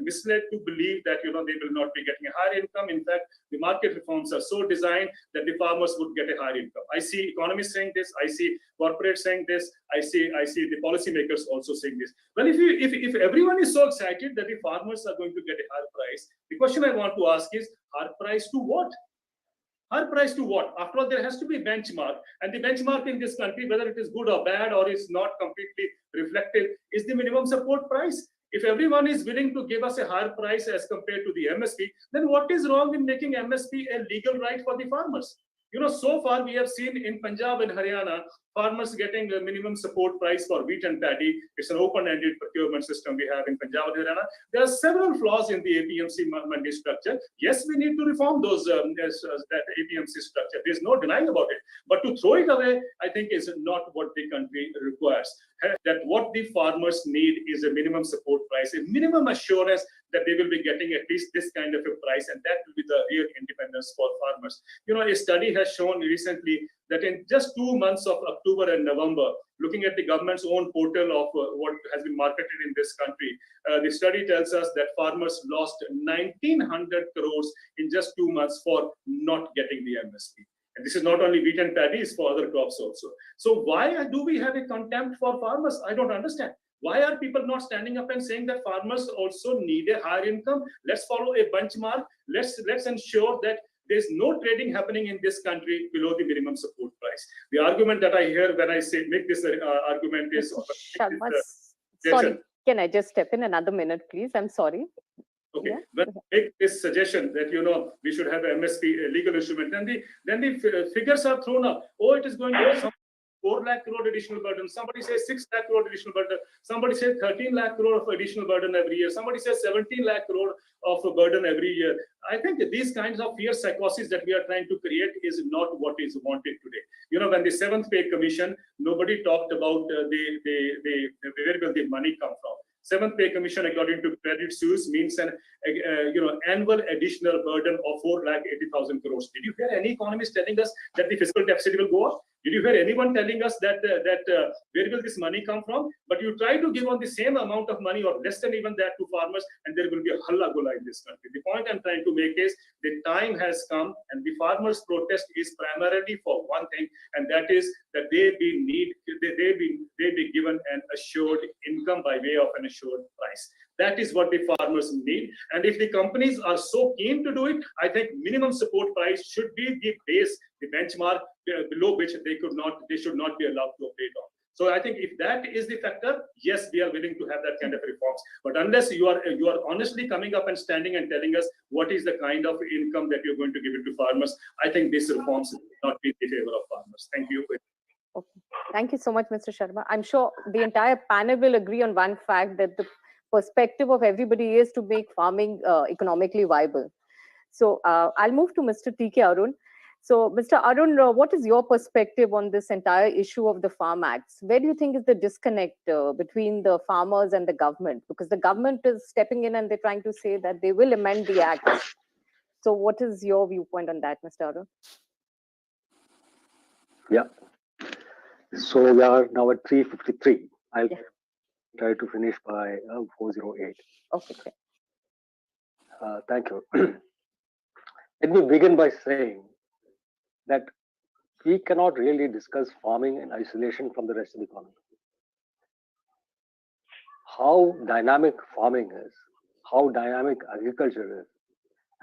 D: misled to believe that, you know, they will not be getting a higher income. In fact, the market reforms are so designed that the farmers would get a higher income. I see economists saying this. I see corporates saying this. I see the policymakers also saying this. Well, if everyone is so excited that the farmers are going to get a higher price, the question I want to ask is, higher price to what? Higher price to what? After all, there has to be a benchmark. And the benchmark in this country, whether it is good or bad or is not completely reflective, is the minimum support price. If everyone is willing to give us a higher price as compared to the MSP, then what is wrong in making MSP a legal right for the farmers? You know, so far we have seen in Punjab and Haryana, farmers getting a minimum support price for wheat and paddy. It's an open-ended procurement system we have in Punjab and Haryana. There are several flaws in the APMC mandi structure. Yes, we need to reform those that APMC structure. There's no denying about it. But to throw it away, I think is not what the country requires. That what the farmers need is a minimum support price, a minimum assurance that they will be getting at least this kind of a price, and that will be the real independence for farmers. You know, a study has shown recently that in just 2 months of October and November, looking at the government's own portal of what has been marketed in this country, the study tells us that farmers lost 1,900 crores in just 2 months for not getting the MSP. And this is not only wheat and paddy, it's for other crops also. So why do we have a contempt for farmers? I don't understand. Why are people not standing up and saying that farmers also need a higher income? Let's follow a benchmark. Let's ensure that there's no trading happening in this country below the minimum support price. The argument that I hear when I say make this argument is...
B: Sharma, sorry, can I just step in another minute, please? I'm sorry.
D: Okay,
B: Yeah.
D: when I make this suggestion that, you know, we should have MSP, a legal instrument, then the figures are thrown up. Oh, it is going to be 4 lakh crore additional burden. Somebody says 6 lakh crore additional burden. Somebody says 13 lakh crore of additional burden every year. Somebody says 17 lakh crore of a burden every year. I think these kinds of fear psychosis that we are trying to create is not what is wanted today. You know, when the 7th Pay Commission, nobody talked about where will the money come from. 7th Pay Commission, according to Credit Suisse, means an annual additional burden of 4,80,000 crores. Did you hear any economist telling us that the fiscal deficit will go up? Did you hear anyone telling us that where will this money come from? But you try to give on the same amount of money or less than even that to farmers, and there will be a halla gola in this country. The point I'm trying to make is the time has come, and the farmers' protest is primarily for one thing, and that is that they be given an assured income by way of an assured price. That is what the farmers need. And if the companies are so keen to do it, I think minimum support price should be the base, the benchmark below which they should not be allowed to operate on. So I think if that is the factor, yes, we are willing to have that kind of reforms. But unless you are honestly coming up and standing and telling us what is the kind of income that you're going to give it to farmers, I think these reforms will not be in the favor of farmers. Thank you.
B: Okay. Thank you so much, Mr. Sharma. I'm sure the entire panel will agree on one fact, that the perspective of everybody is to make farming economically viable. So I'll move to Mr. T.K. Arun. So, Mr. Arun, what is your perspective on this entire issue of the Farm Acts? Where do you think is the disconnect between the farmers and the government? Because the government is stepping in and they're trying to say that they will amend the acts. So what is your viewpoint on that, Mr. Arun?
E: Yeah. So we are now at 3:53. I'll try to finish by 4:08.
B: Okay.
E: Thank you. Let me begin by saying that we cannot really discuss farming in isolation from the rest of the economy. How dynamic farming is, how dynamic agriculture is,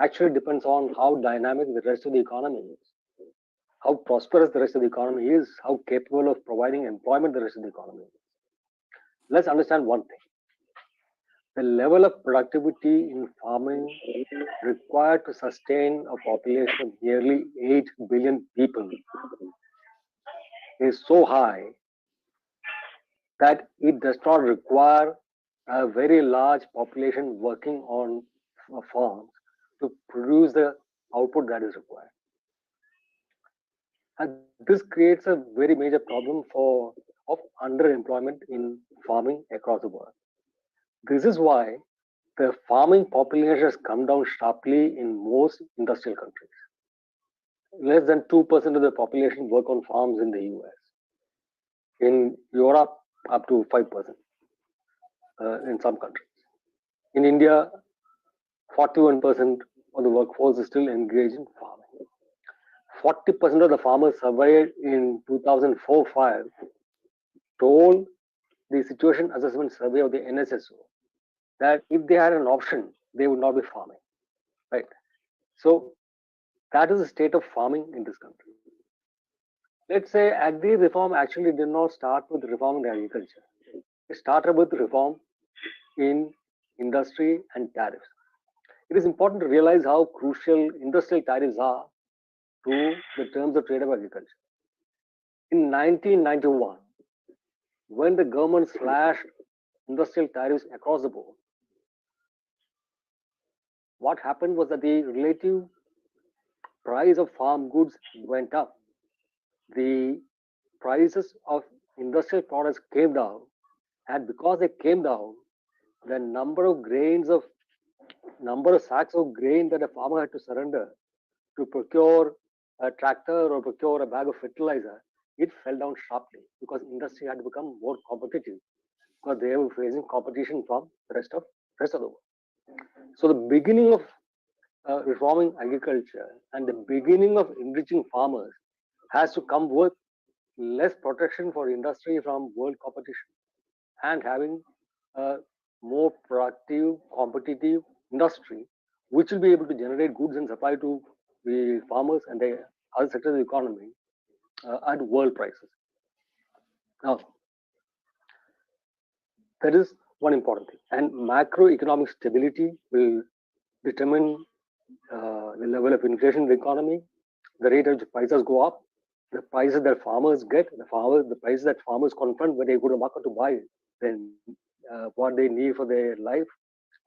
E: actually depends on how dynamic the rest of the economy is, how prosperous the rest of the economy is, how capable of providing employment the rest of the economy is. Let's understand one thing. The level of productivity in farming required to sustain a population of nearly 8 billion people is so high that it does not require a very large population working on farms to produce the output that is required. And this creates a very major problem of underemployment in farming across the world. This is why the farming population has come down sharply in most industrial countries. Less than 2% of the population work on farms in the US. In Europe, up to 5% in some countries. In India, 41% of the workforce is still engaged in farming. 40% of the farmers surveyed in 2004-5 told the Situation Assessment Survey of the NSSO that if they had an option, they would not be farming, right? So that is the state of farming in this country. Let's say agri reform actually did not start with reform in agriculture. It started with reform in industry and tariffs. It is important to realize how crucial industrial tariffs are to the terms of trade of agriculture. In 1991, when the government slashed industrial tariffs across the board, what happened was that the relative price of farm goods went up. The prices of industrial products came down, and because they came down, the number of sacks of grain that a farmer had to surrender to procure a tractor or procure a bag of fertilizer, it fell down sharply because industry had to become more competitive because they were facing competition from the rest of the world. So the beginning of reforming agriculture and the beginning of enriching farmers has to come with less protection for industry from world competition and having a more productive, competitive industry, which will be able to generate goods and supply to the farmers and the other sectors of the economy at world prices. Now, that is one important thing. And macroeconomic stability will determine the level of inflation in the economy, the rate at which prices go up, the prices that farmers get, the prices that farmers confront when they go to the market to buy, then what they need for their life,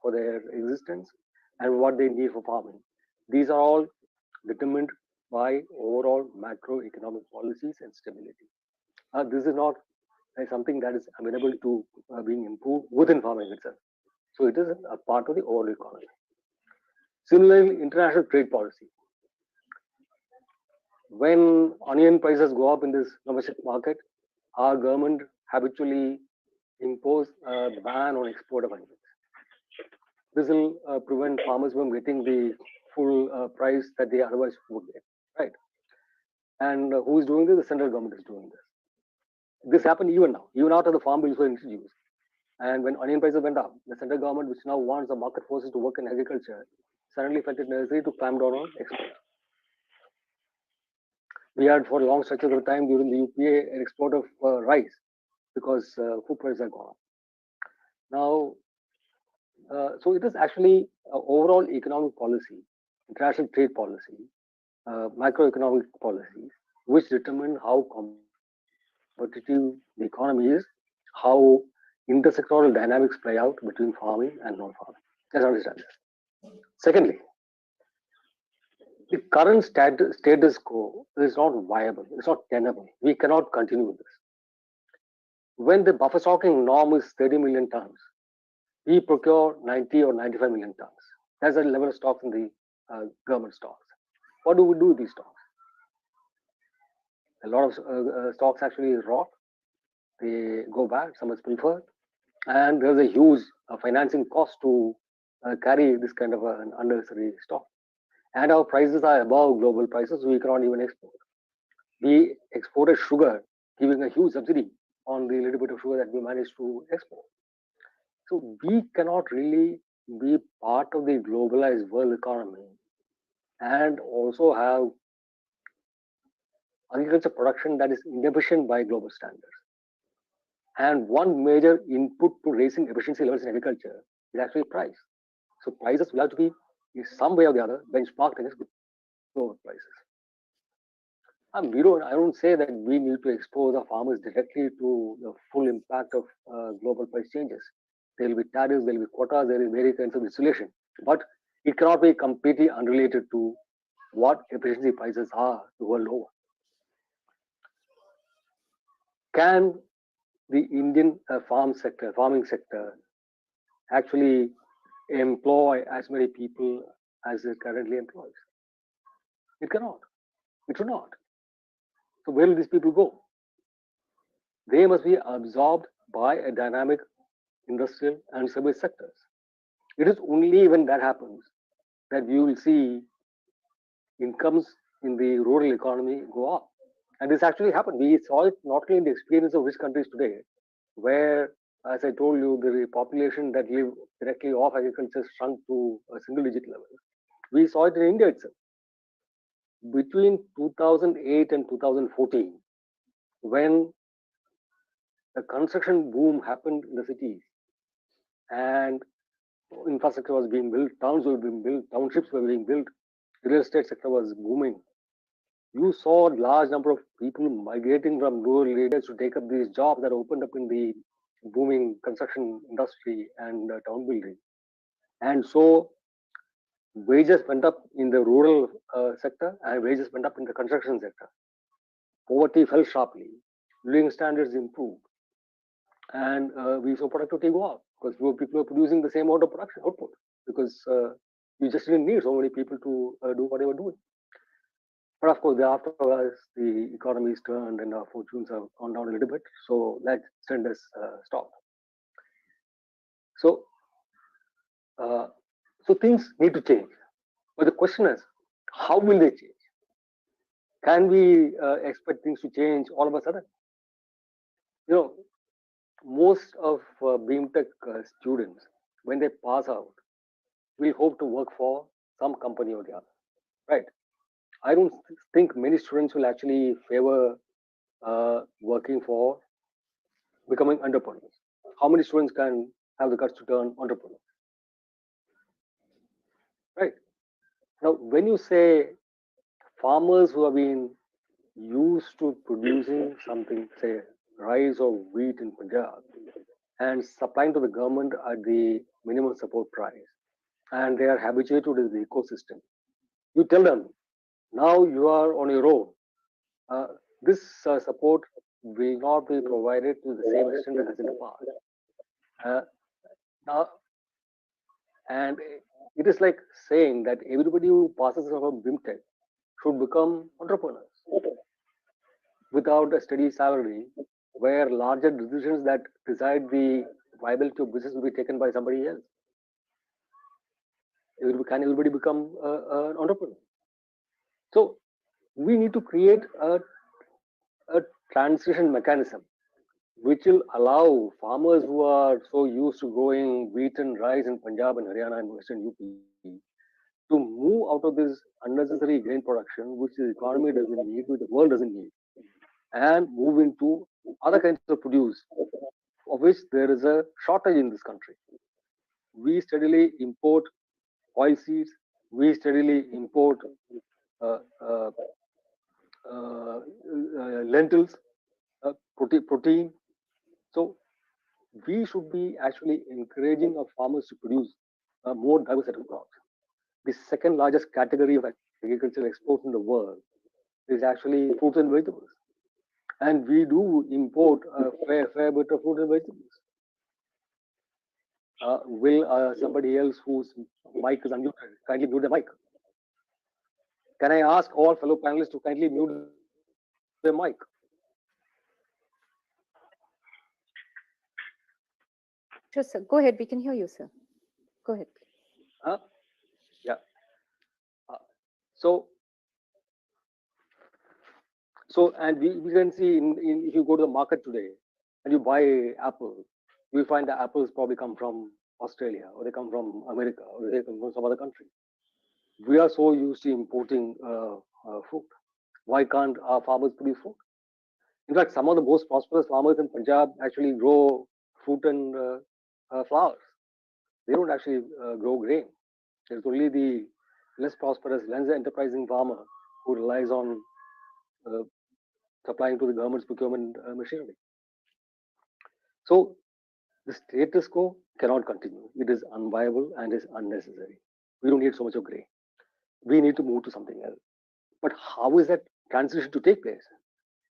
E: for their existence, and what they need for farming. These are all determined by overall macroeconomic policies and stability. This is not something that is amenable to being improved within farming itself. So it is a part of the overall economy. Similarly, international trade policy. When onion prices go up in this domestic market, our government habitually impose a ban on export of onions. This will prevent farmers from getting the full price that they otherwise would get, right? And who is doing this? The central government is doing this. This happened even now, even after the farm bills were introduced. And when onion prices went up, the central government, which now wants the market forces to work in agriculture, suddenly felt it necessary to clamp down on export. We had for long stretches of time during the UPA an export of rice because food prices had gone up. Now, so it is actually overall economic policy, international trade policy, macroeconomic policies, which determine how competitive the economy is, how intersectoral dynamics play out between farming and non-farming. Let's understand this. Secondly, the current status quo is not viable, it's not tenable. We cannot continue with this. When the buffer stocking norm is 30 million tons, we procure 90 or 95 million tons. That's the level of stocks in the government stocks. What do we do with these stocks? A lot of stocks actually rot, they go bad, some is pilfered, and there's a huge financing cost to carry this kind of an unnecessary stock. And our prices are above global prices, so we cannot even export. We exported sugar, giving a huge subsidy on the little bit of sugar that we managed to export. So we cannot really be part of the globalized world economy and also have agriculture production that is inefficient by global standards. And one major input to raising efficiency levels in agriculture is actually price. So prices will have to be, in some way or the other, benchmarked against global prices. I don't say that we need to expose our farmers directly to the full impact of global price changes. There will be tariffs, there will be quotas, there will be various kinds of insulation. But it cannot be completely unrelated to what efficiency prices are the world over. Can the Indian farming sector actually employ as many people as it currently employs? It cannot. It should not. So where will these people go? They must be absorbed by a dynamic industrial and service sectors. It is only when that happens that you will see incomes in the rural economy go up. And this actually happened. We saw it not only in the experience of rich countries today, where, as I told you, the population that live directly off agriculture shrunk to a single digit level. We saw it in India itself. Between 2008 and 2014, when the construction boom happened in the cities and infrastructure was being built, towns were being built, townships were being built, real estate sector was booming, you saw a large number of people migrating from rural areas to take up these jobs that opened up in the booming construction industry and town building. And so wages went up in the rural sector and wages went up in the construction sector. Poverty fell sharply, living standards improved, and we saw productivity go up because people were producing the same amount of production output because you just didn't need so many people to do what they were doing. But of course, afterwards, the economy's turned and our fortunes have gone down a little bit. So that trend has stopped. So, so things need to change. But the question is, how will they change? Can we expect things to change all of a sudden? You know, most of BeamTech students, when they pass out, will hope to work for some company or the other, right? I don't think many students will actually favor working for becoming entrepreneurs. How many students can have the guts to turn entrepreneurs? Right. Now, when you say farmers who have been used to producing something, say rice or wheat in Punjab, and supplying to the government at the minimum support price, and they are habituated to the ecosystem, you tell them, now you are on your own. This support will not be provided to the same extent as in the past. Now, and it is like saying that everybody who passes from BeamTech should become entrepreneurs without a steady salary, where larger decisions that decide the viability of business will be taken by somebody else. Can everybody become an entrepreneur? So we need to create a transition mechanism which will allow farmers who are so used to growing wheat and rice in Punjab and Haryana and Western UP to move out of this unnecessary grain production, which the economy doesn't need, which the world doesn't need, and move into other kinds of produce, of which there is a shortage in this country. We steadily import oil seeds, we steadily import lentils, protein. So we should be actually encouraging our farmers to produce a more diverse set of crops. The second largest category of agricultural exports in the world is actually fruits and vegetables. And we do import a fair bit of fruits and vegetables. Will somebody else whose mic is unmuted kindly mute the mic? Can I ask all fellow panelists to kindly mute their mic?
B: Sure, sir. Go ahead. We can hear you, sir. Go ahead.
E: Yeah. So So, and we can see if you go to the market today and you buy apple, you will find the apples probably come from Australia, or they come from America, or they come from some other country. We are so used to importing fruit. Why can't our farmers produce fruit? In fact, some of the most prosperous farmers in Punjab actually grow fruit and flowers. They don't actually grow grain. There's only the less prosperous, less enterprising farmer who relies on supplying to the government's procurement machinery. So the status quo cannot continue. It is unviable and is unnecessary. We don't need so much of grain. We need to move to something else. But how is that transition to take place?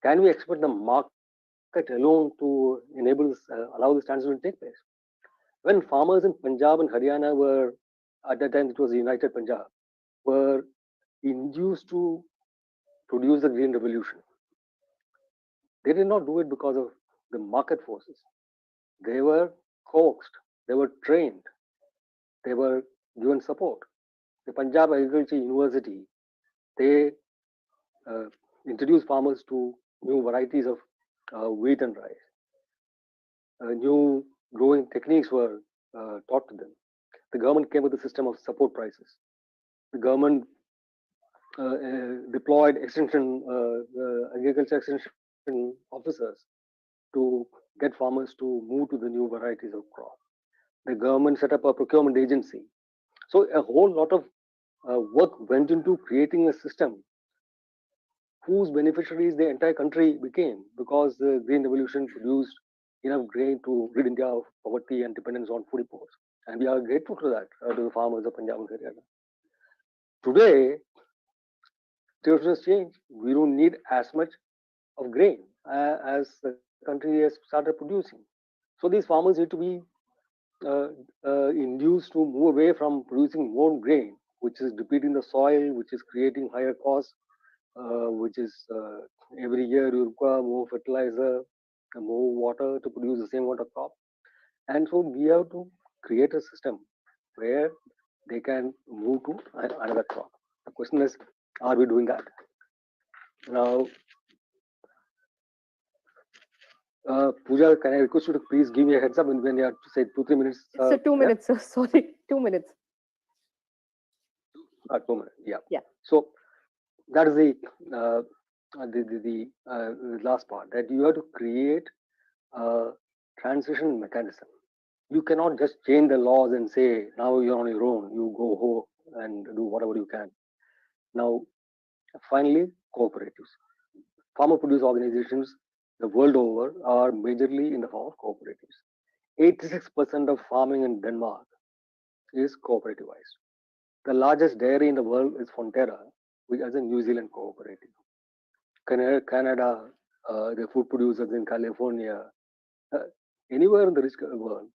E: Can we expect the market alone to enable this, allow this transition to take place? When farmers in Punjab and Haryana were, at that time it was United Punjab, were induced to produce the Green Revolution, they did not do it because of the market forces. They were coaxed, they were trained, they were given support. The Punjab Agriculture University, they introduced farmers to new varieties of wheat and rice. New growing techniques were taught to them. The government came with a system of support prices. The government deployed agriculture extension officers to get farmers to move to the new varieties of crop. The government set up a procurement agency. So a whole lot of work went into creating a system whose beneficiaries the entire country became, because the Green Revolution produced enough grain to rid India of poverty and dependence on food imports. And we are grateful to that, to the farmers of Punjab and Haryana. Today, situation has changed. We don't need as much of grain as the country has started producing. So these farmers need to be induced to move away from producing more grain, which is depleting the soil, which is creating higher costs, which is every year you require more fertilizer, more water to produce the same amount of crop. And so we have to create a system where they can move to another crop. The question is, are we doing that? Now, Pooja, can I request you to please give me a heads up when you have to say 2-3 minutes?
B: So 2 minutes, sir. Sorry, 2 minutes.
E: 2 minutes, yeah.
B: Yeah.
E: So that is the last part, that you have to create a transition mechanism. You cannot just change the laws and say, now you're on your own, you go home and do whatever you can. Now, finally, cooperatives. Farmer producer organizations the world over are majorly in the form of cooperatives. 86% of farming in Denmark is cooperativized. The largest dairy in the world is Fonterra, which is a New Zealand cooperative. Canada, the food producers in California, anywhere in the rich world,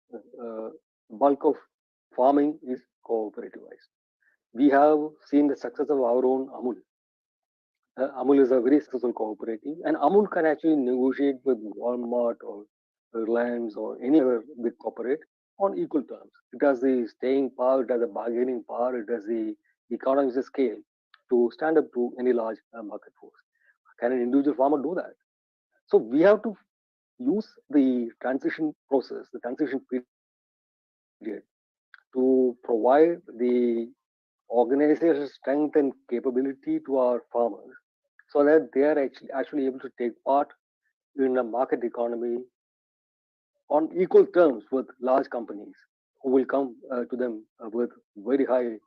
E: bulk of farming is cooperativized. We have seen the success of our own Amul. Amul is a very successful cooperative, and Amul can actually negotiate with Walmart or Reliance or any other big corporate on equal terms. It has the staying power, it has the bargaining power, it has the economies of scale to stand up to any large market force. Can an individual farmer do that? So we have to use the transition process, the transition period, to provide the organizational strength and capability to our farmers, so that they are actually able to take part in a market economy on equal terms with large companies who will come to them with very high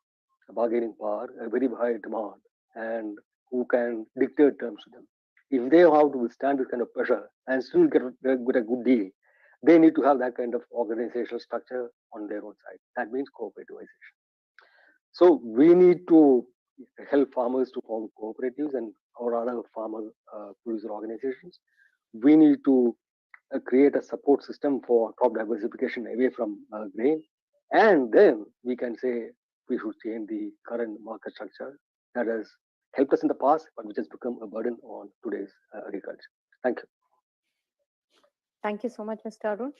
E: bargaining power, a very high demand, and who can dictate terms to them. If they have to withstand this kind of pressure and still get a good deal, they need to have that kind of organizational structure on their own side. That means cooperativization. So we need to help farmers to form cooperatives and or other farmer producer organizations. We need to create a support system for crop diversification away from grain, and then we can say we should change the current market structure that has helped us in the past, but which has become a burden on today's agriculture. Thank you.
B: Thank you so much, Mr. Arun.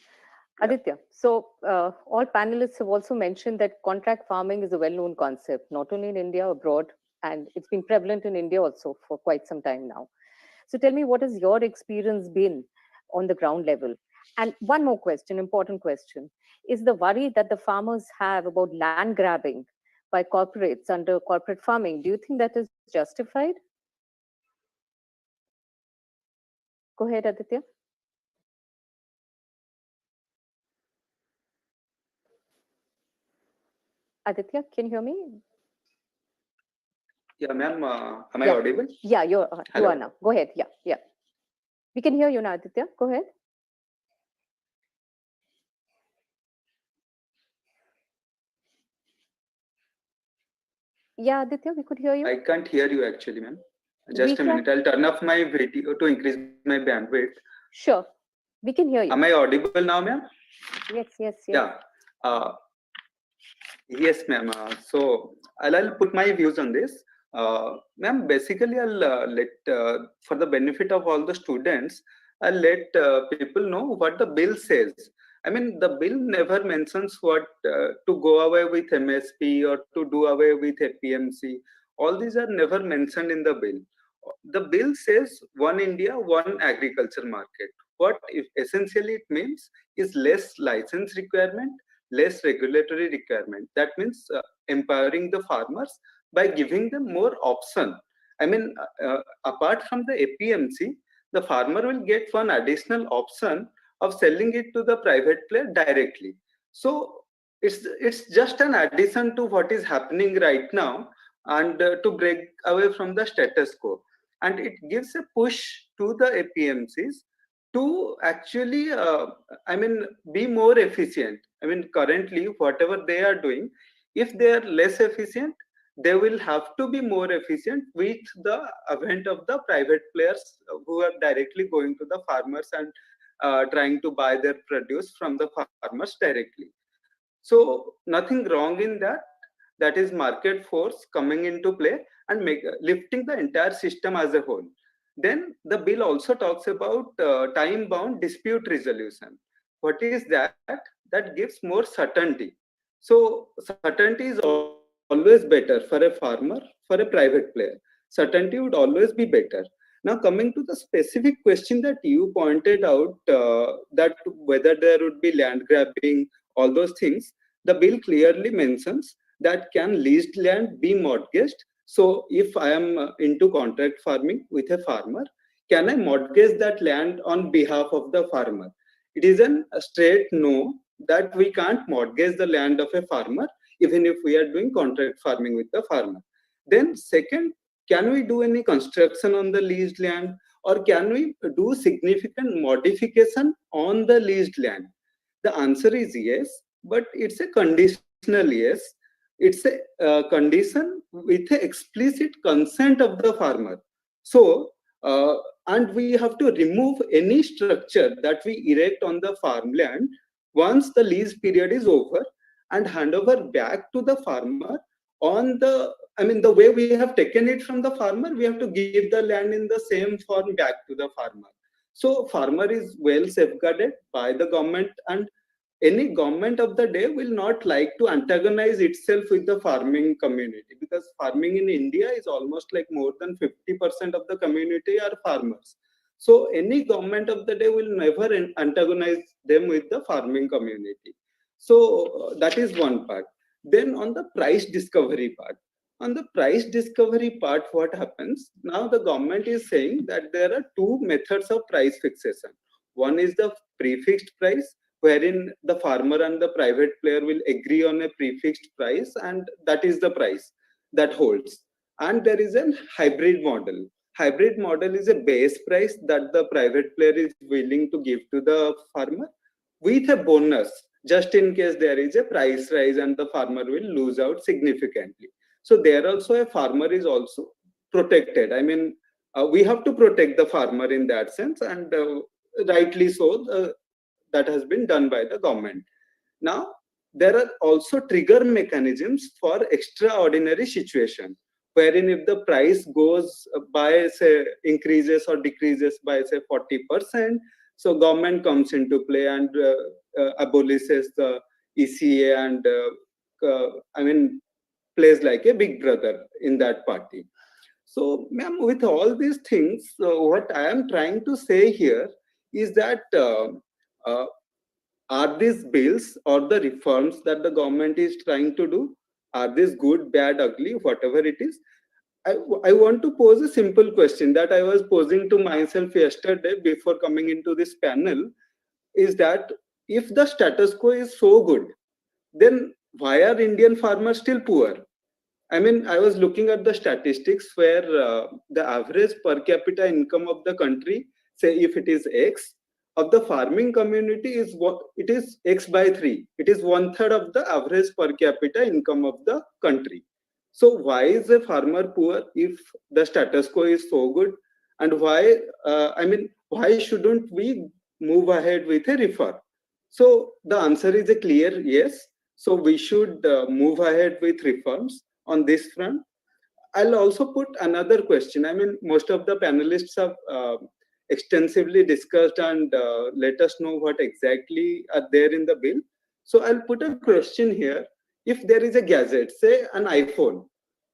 B: Aditya, so all panelists have also mentioned that contract farming is a well-known concept, not only in India, abroad, and it's been prevalent in India also for quite some time now. So tell me, what has your experience been on the ground level? And one more question, important question, is the worry that the farmers have about land grabbing by corporates under corporate farming, do you think that is justified? Go ahead, Aditya. Aditya, can you hear me?
F: Yeah, ma'am, am I
B: Yeah.
F: audible?
B: Yeah, you
F: Hello.
B: are now. Go ahead. Yeah, yeah. We can hear you now, Aditya. Go ahead. Yeah, Aditya, we could hear you.
F: I can't hear you actually, ma'am.
B: We
F: Just a
B: can.
F: minute. I'll turn off my video to increase my bandwidth.
B: Sure. We can hear you.
F: Am I audible now, ma'am?
B: Yes, yes, yes.
F: Yeah. Yes, ma'am. So I'll put my views on this. Ma'am, basically, I'll for the benefit of all the students, I'll let people know what the bill says. I mean, the bill never mentions what to go away with MSP or to do away with APMC. All these are never mentioned in the bill. The bill says one India, one agriculture market. What if essentially it means is less license requirement, less regulatory requirement. That means empowering the farmers by giving them more option. I mean, apart from the APMC, the farmer will get one additional option of selling it to the private player directly. So it's just an addition to what is happening right now, and to break away from the status quo. And it gives a push to the APMCs to actually, I mean, be more efficient. I mean, currently, whatever they are doing, if they are less efficient, they will have to be more efficient with the advent of the private players who are directly going to the farmers and trying to buy their produce from the farmers directly. So nothing wrong in that. That is market force coming into play and lifting the entire system as a whole. Then the bill also talks about time-bound dispute resolution. What is that? That gives more certainty. So certainty is always better for a farmer, for a private player. Certainty would always be better. Now, coming to the specific question that you pointed out, that whether there would be land grabbing, all those things, the bill clearly mentions that can leased land be mortgaged. So if I am into contract farming with a farmer, can I mortgage that land on behalf of the farmer? It is a straight no, that we can't mortgage the land of a farmer even if we are doing contract farming with the farmer. Then second, can we do any construction on the leased land, or can we do significant modification on the leased land? The answer is yes, but it's a conditional yes. It's a condition with a explicit consent of the farmer. So, and we have to remove any structure that we erect on the farmland once the lease period is over, and hand over back to the farmer on the, I mean, the way we have taken it from the farmer, we have to give the land in the same form back to the farmer. So farmer is well safeguarded by the government, and any government of the day will not like to antagonize itself with the farming community, because farming in India is almost like more than 50% of the community are farmers. So any government of the day will never antagonize them with the farming community. So that is one part. Then on the price discovery part, what happens now? The government is saying that there are two methods of price fixation. One is the prefixed price, wherein the farmer and the private player will agree on a prefixed price, and that is the price that holds. And there is a hybrid model. Hybrid model is a base price that the private player is willing to give to the farmer with a bonus, just in case there is a price rise and the farmer will lose out significantly. So there also a farmer is also protected. I mean, we have to protect the farmer in that sense, and rightly so, that has been done by the government. Now, there are also trigger mechanisms for extraordinary situation, wherein if the price goes by, say, increases or decreases by, say, 40%, so government comes into play and abolishes the ECA, and I mean, plays like a big brother in that party. So, ma'am, with all these things, what I am trying to say here is that uh, are these bills or the reforms that the government is trying to do, are these good, bad, ugly, whatever it is? I want to pose a simple question that I was posing to myself yesterday before coming into this panel, is that if the status quo is so good, then why are Indian farmers still poor? I mean, I was looking at the statistics where the average per capita income of the country, say if it is X, of the farming community is what it is X by 3. It is 1/3 of the average per capita income of the country. So why is a farmer poor if the status quo is so good? And why, why shouldn't we move ahead with a reform? So the answer is a clear yes. So we should move ahead with reforms on this front. I'll also put another question. I mean, most of the panelists have extensively discussed and let us know what exactly are there in the bill. So I'll put a question here. If there is a gadget, say an iPhone,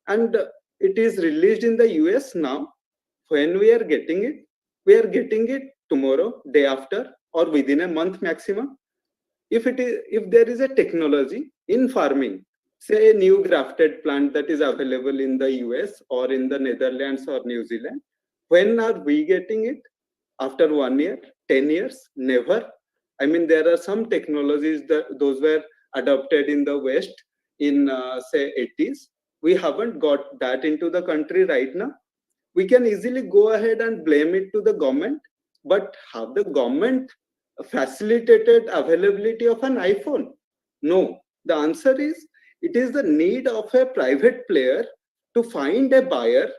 F: and it is released in the US now, when we are getting it, we are getting it tomorrow, day after, or within a month maximum. If there is a technology in farming, say a new grafted plant that is available in the US or in the Netherlands or New Zealand, when are we getting it? After 1 year, 10 years? Never. I mean, there are some technologies that those were adopted in the West in say 80s. We haven't got that into the country right now. We can easily go ahead and blame it to the government, but have the government facilitated availability of an iPhone? No. The answer is it is the need of a private player to find a buyer,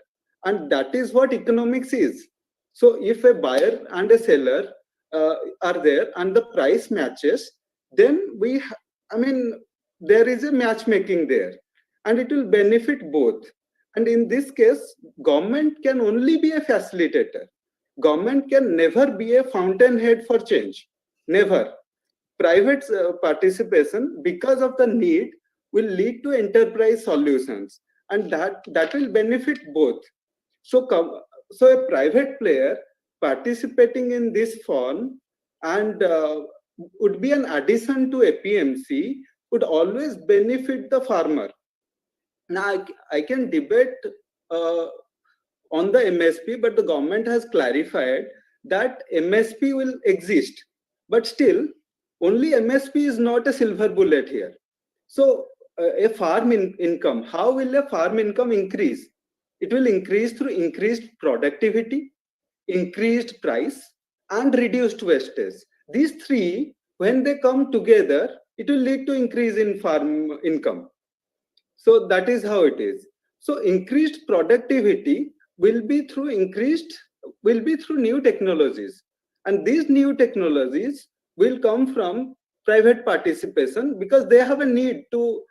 F: and that is what economics is. So if a buyer and a seller are there and the price matches, then I mean, there is a matchmaking there, and it will benefit both. And in this case, government can only be a facilitator. Government can never be a fountainhead for change. Never. Private participation, because of the need, will lead to enterprise solutions, and that will benefit both. So, so a private player participating in this fund and would be an addition to APMC, would always benefit the farmer. Now, I can debate uh, on the MSP, but the government has clarified that MSP will exist, but still, only MSP is not a silver bullet here. So, a farm income, how will a farm income increase? It will increase through increased productivity, increased price, and reduced wastage. These three, when they come together, it will lead to increase in farm income. So that is how it is. So increased productivity will be through new technologies, and these new technologies will come from private participation because they have a need to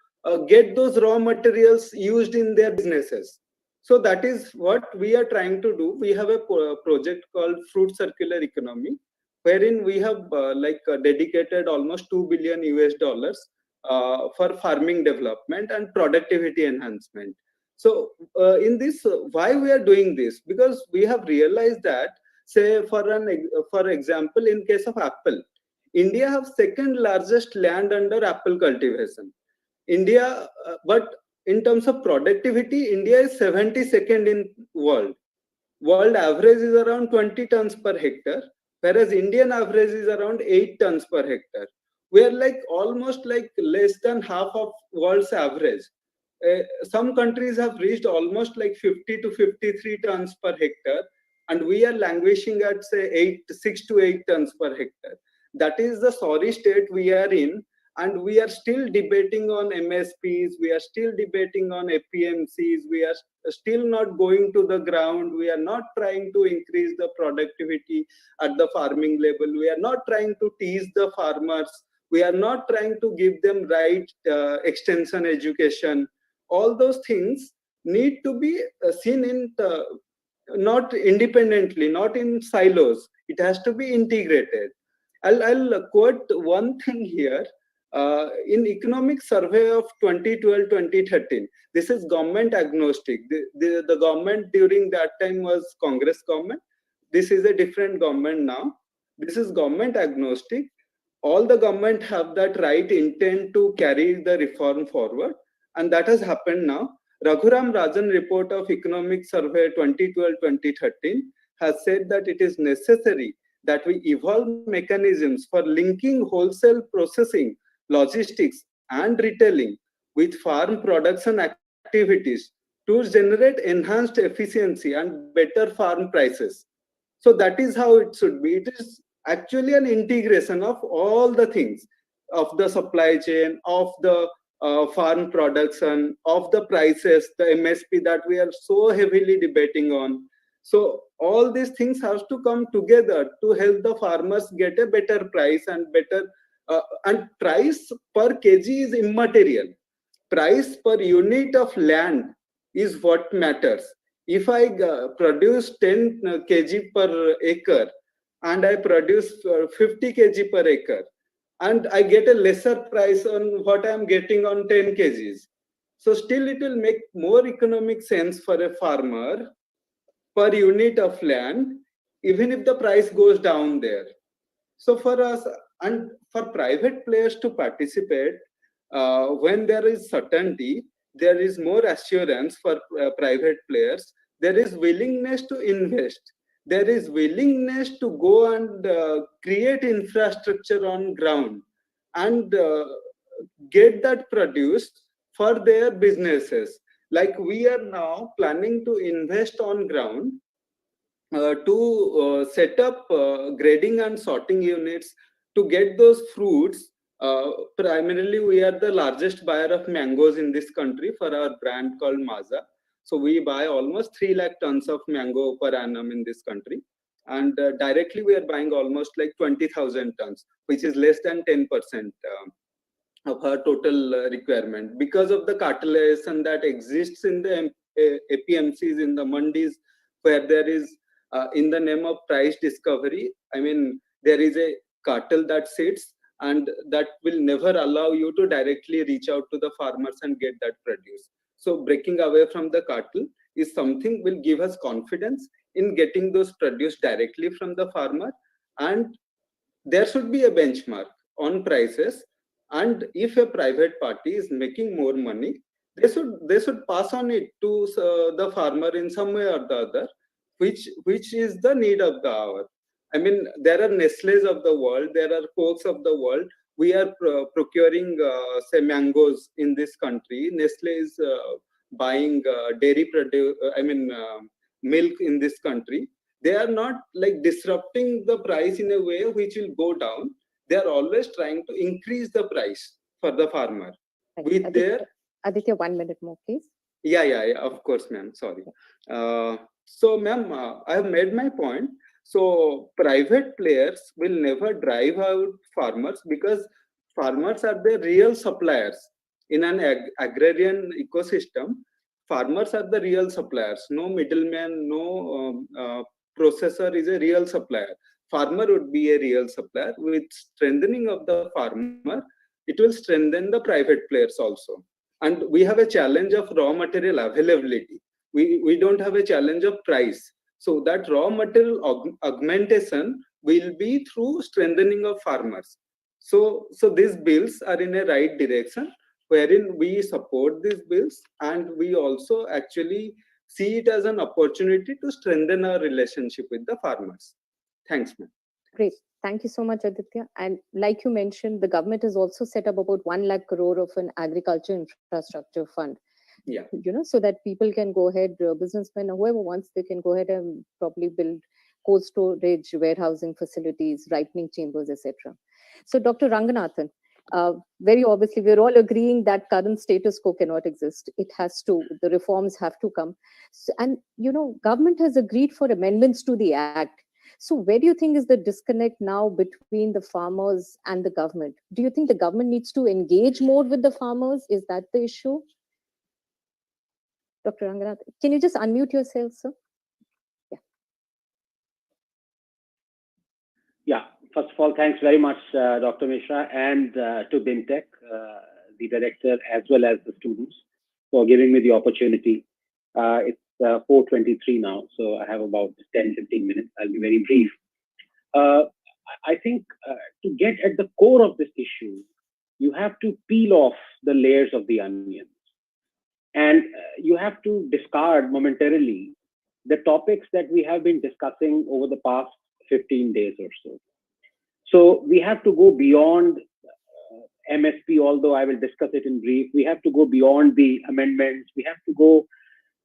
F: get those raw materials used in their businesses. So that is what we are trying to do. We have a project called Fruit Circular Economy, wherein we have dedicated almost $2 billion for farming development and productivity enhancement. So in this, why we are doing this? Because we have realized that, say for example, in case of apple, India have second largest land under apple cultivation. India, but in terms of productivity, India is 72nd in world. World average is around 20 tons per hectare, whereas Indian average is around 8 tons per hectare. We are like almost like less than half of world's average. Some countries have reached almost like 50 to 53 tons per hectare, and we are languishing at say 6 to 8 tons per hectare. That is the sorry state we are in, and we are still debating on MSPs, we are still debating on APMCs, we are still not going to the ground, we are not trying to increase the productivity at the farming level, we are not trying to tease the farmers, we are not trying to give them right extension education. All those things need to be seen in not independently, not in silos. It has to be integrated. I'll quote one thing here. in economic survey of 2012-2013, this is government agnostic. The government during that time was Congress government. This is a different government now. This is government agnostic. All the government have that right intent to carry the reform forward, and that has happened now. Raghuram Rajan report of economic survey 2012-2013 has said that it is necessary that we evolve mechanisms for linking wholesale processing, logistics, and retailing with farm production activities to generate enhanced efficiency and better farm prices. So that is how it should be. It is actually an integration of all the things of the supply chain, of the farm production, of the prices, the MSP that we are so heavily debating on. So all these things have to come together to help the farmers get a better price and better and price per kg is immaterial. Price per unit of land is what matters. If I produce 10 kg per acre and I produce 50 kg per acre, and I get a lesser price on what I am getting on 10 kgs. So still it will make more economic sense for a farmer per unit of land, even if the price goes down there. So for us and for private players to participate, when there is certainty, there is more assurance for private players. There is willingness to invest. There is willingness to go and create infrastructure on ground and get that produced for their businesses. Like we are now planning to invest on ground to set up grading and sorting units to get those fruits. Primarily, we are the largest buyer of mangoes in this country for our brand called Maza. So we buy almost 3 lakh tons of mango per annum in this country. And directly, we are buying almost like 20,000 tons, which is less than 10% of our total requirement. Because of the cartelization that exists in the APMCs, in the mandis, where there is in the name of price discovery, I mean, there is a cartel that sits and that will never allow you to directly reach out to the farmers and get that produce. So breaking away from the cartel is something will give us confidence in getting those produce directly from the farmer. And there should be a benchmark on prices. And if a private party is making more money, they should pass on it to the farmer in some way or the other, which is the need of the hour. I mean, there are Nestle's of the world, there are Cokes of the world. We are procuring, say, mangoes in this country. Nestle is buying dairy produce, milk in this country. They are not like disrupting the price in a way which will go down. They are always trying to increase the price for the farmer. With their
B: Aditya, 1 minute more, please.
F: Yeah, of course, ma'am. Sorry. So, ma'am, I have made my point. So, private players will never drive out farmers because farmers are the real suppliers. In an agrarian ecosystem, farmers are the real suppliers. No middleman, no processor is a real supplier. Farmer would be a real supplier. With strengthening of the farmer, it will strengthen the private players also. And we have a challenge of raw material availability. We don't have a challenge of price. So that raw material augmentation will be through strengthening of farmers. So these bills are in a right direction, wherein we support these bills and we also actually see it as an opportunity to strengthen our relationship with the farmers. Thanks, ma'am.
B: Great. Thank you so much, Aditya. And like you mentioned, the government has also set up about 1 lakh crore of an agriculture infrastructure fund.
F: Yeah.
B: So that people can go ahead, businessmen or whoever wants, they can go ahead and probably build cold storage, warehousing facilities, ripening chambers, etc. So, Dr. Ranganathan, very obviously, we're all agreeing that current status quo cannot exist. It has to, the reforms have to come. So, and, government has agreed for amendments to the act. So where do you think is the disconnect now between the farmers and the government? Do you think the government needs to engage more with the farmers? Is that the issue? Dr. Ranganathan, can you just unmute yourself, sir?
C: Yeah,
G: First of all, thanks very much, Dr. Mishra, and to BIMTech, the director, as well as the students, for giving me the opportunity. It's 4:23 now, so I have about 10-15 minutes. I'll be very brief. I think to get at the core of this issue, you have to peel off the layers of the onion. And you have to discard momentarily the topics that we have been discussing over the past 15 days or so. So we have to go beyond MSP, although I will discuss it in brief. We have to go beyond the amendments. We have to go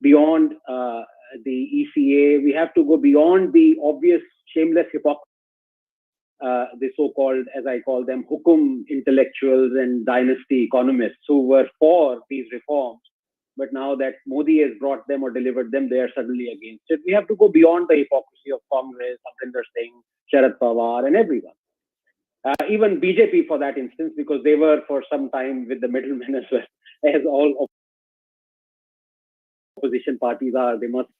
G: beyond the ECA. We have to go beyond the obvious shameless hypocrisy, the so-called, as I call them, hukum intellectuals and dynasty economists who were for these reforms. But now that Modi has brought them or delivered them, they are suddenly against it. We have to go beyond the hypocrisy of Congress, Devinder Singh, Sharad Pawar, and everyone. Even BJP for that instance, because they were for some time with the middlemen as well, as all opposition parties are. They must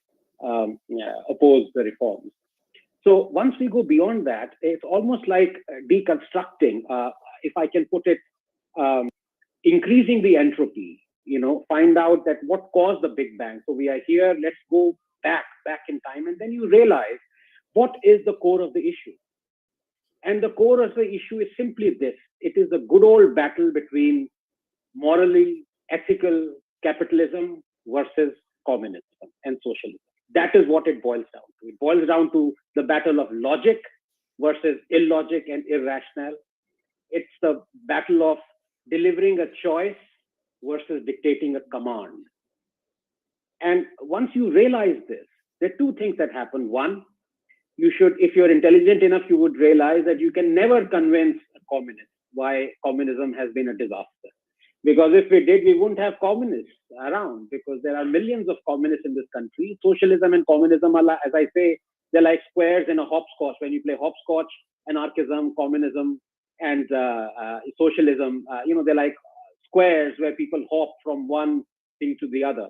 G: oppose the reforms. So once we go beyond that, it's almost like deconstructing, if I can put it, increasing the entropy. Find out that what caused the Big Bang. So we are here, let's go back in time, and then you realize what is the core of the issue. And the core of the issue is simply this. It is a good old battle between morally ethical capitalism versus communism and socialism. That is what it boils down to. It boils down to the battle of logic versus illogic and irrational. It's the battle of delivering a choice versus dictating a command. And once you realize this, there are two things that happen. One, you should, if you're intelligent enough, you would realize that you can never convince a communist why communism has been a disaster. Because if we did, we wouldn't have communists around, because there are millions of communists in this country. Socialism and communism are, as I say, they're like squares in a hopscotch. When you play hopscotch, anarchism, communism, and socialism, they're like squares where people hop from one thing to the other.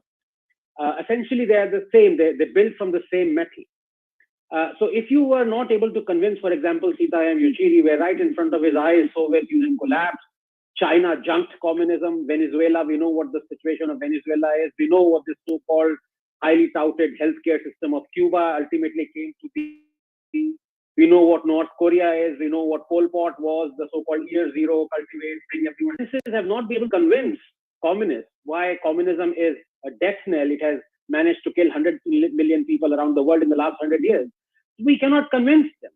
G: Essentially, they are the same. They're built from the same metal. So if you were not able to convince, for example, Sitaram Yechury, where right in front of his eyes, Soviet Union collapsed, China junked communism, Venezuela, we know what the situation of Venezuela is. We know what this so-called highly touted healthcare system of Cuba ultimately came to be. We know what North Korea is. We know what Pol Pot was, the so-called year zero, cultivate, bring everyone. This have not been able to convince communists why communism is a death knell. It has managed to kill 100 million people around the world in the last 100 years. We cannot convince them.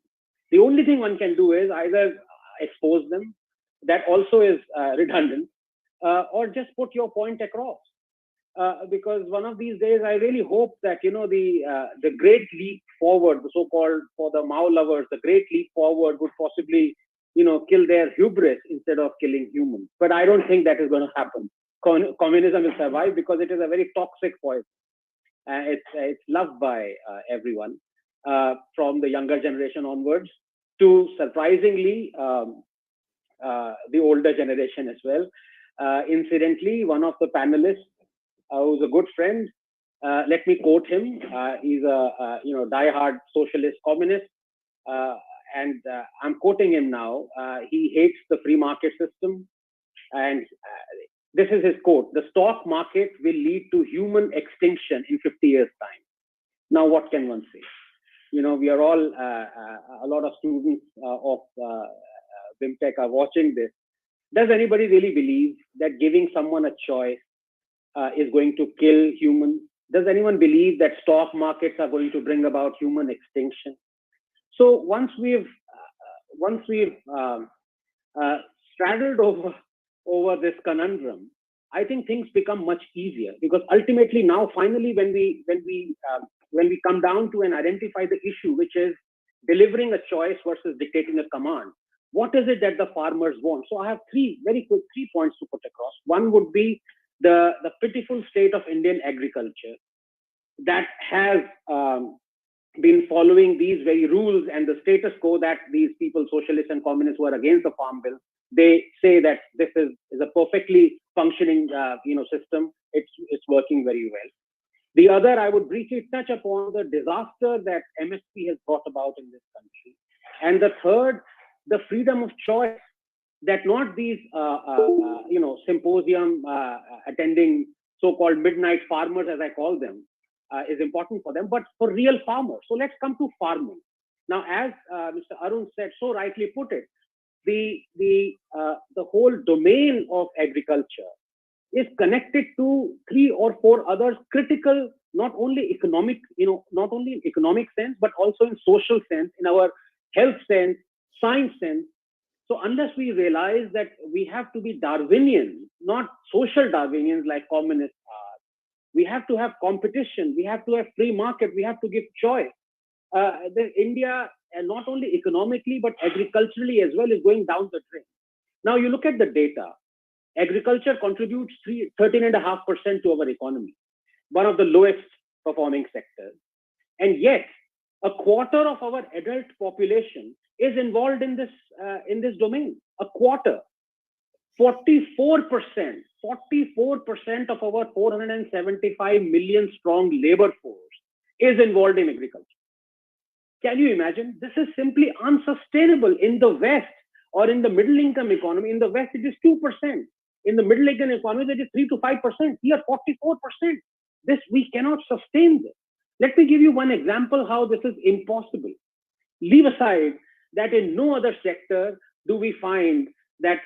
G: The only thing one can do is either expose them, that also is redundant, or just put your point across. Because one of these days, I really hope that, the great leap forward, the so-called, for the Mao lovers, the great leap forward would possibly, kill their hubris instead of killing humans. But I don't think that is going to happen. Communism will survive because it is a very toxic poison. It's loved by everyone, from the younger generation onwards to, surprisingly, the older generation as well. Incidentally, one of the panelists, who's a good friend, let me quote him. He's a diehard socialist communist, and I'm quoting him now. He hates the free market system, and this is his quote: "The stock market will lead to human extinction in 50 years' time." Now, what can one say? We are all, a lot of students of BIMTech are watching this. Does anybody really believe that giving someone a choice is going to kill humans? Does anyone believe that stock markets are going to bring about human extinction? So once we've straddled over this conundrum, I think things become much easier, because ultimately now, finally, when we come down to and identify the issue, which is delivering a choice versus dictating a command, what is it that the farmers want? So I have very quick points to put across. One would be the pitiful state of Indian agriculture that has been following these very rules and the status quo that these people, socialists and communists, who are against the farm bill, they say that this is a perfectly functioning system. It's working very well. The other, I would briefly touch upon the disaster that MSP has brought about in this country. And the third, the freedom of choice, that not these, symposium attending so-called midnight farmers, as I call them, is important for them, but for real farmers. So let's come to farming. Now, as Mr. Arun said, so rightly put it, the whole domain of agriculture is connected to 3 or 4 other critical, not only economic, not only in economic sense, but also in social sense, in our health sense, science sense. So unless we realize that we have to be Darwinian, not social Darwinians like communists are, we have to have competition, we have to have free market, we have to give choice. India, not only economically, but agriculturally as well, is going down the drain. Now you look at the data. Agriculture contributes 13.5% to our economy, one of the lowest performing sectors. And yet, a quarter of our adult population is involved in this domain. A quarter. 44% of our 475 million strong labor force is involved in agriculture. Can you imagine? This is simply unsustainable in the West or in the middle income economy. In the West, it is 2%. In the middle income economy, it is 3 to 5%. Here, 44%. This, we cannot sustain this. Let me give you one example how this is impossible. Leave aside that in no other sector do we find that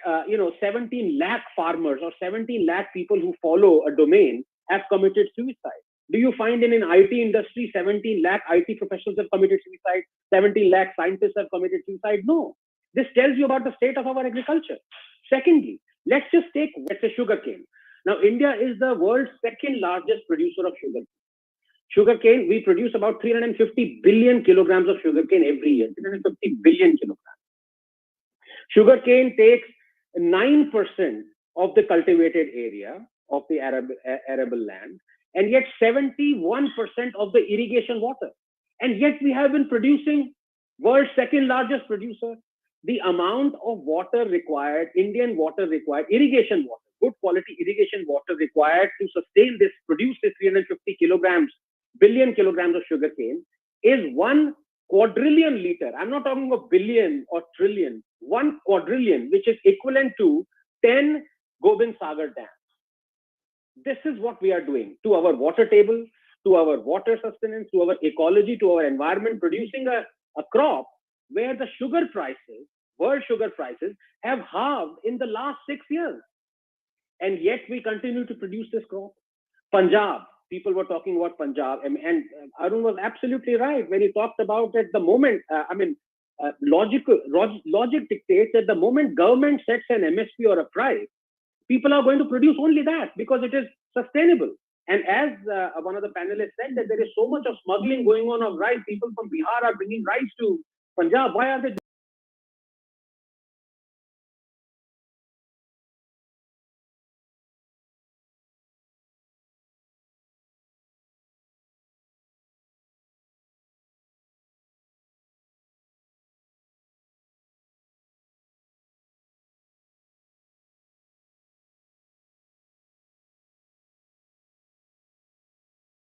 G: 17 lakh farmers or 17 lakh people who follow a domain have committed suicide. Do you find in an IT industry 17 lakh IT professionals have committed suicide, 17 lakh scientists have committed suicide? No. This tells you about the state of our agriculture. Secondly, let's take sugarcane. Now, India is the world's second largest producer of sugar. Sugarcane, we produce about 350 billion kilograms of sugarcane every year. 350 billion kilograms. Sugarcane takes 9% of the cultivated area of the arable land, and yet 71% of the irrigation water. And yet we have been producing world's second largest producer. The amount of water required, Indian water required, irrigation water, good quality irrigation water required to sustain this, produce this 350 billion kilograms of sugarcane is 1 quadrillion liter. I'm not talking about billion or trillion, 1 quadrillion, which is equivalent to 10 Gobind Sagar dams. This is what we are doing to our water table, to our water sustenance, to our ecology, to our environment, producing a crop where the sugar prices, world sugar prices, have halved in the last 6 years. And yet we continue to produce this crop. Punjab, people were talking about Punjab, and Arun was absolutely right when he talked about at the moment, logic dictates that the moment government sets an MSP or a price, people are going to produce only that because it is sustainable. And as one of the panelists said, that there is so much of smuggling going on of rice. People from Bihar are bringing rice to Punjab. Why are they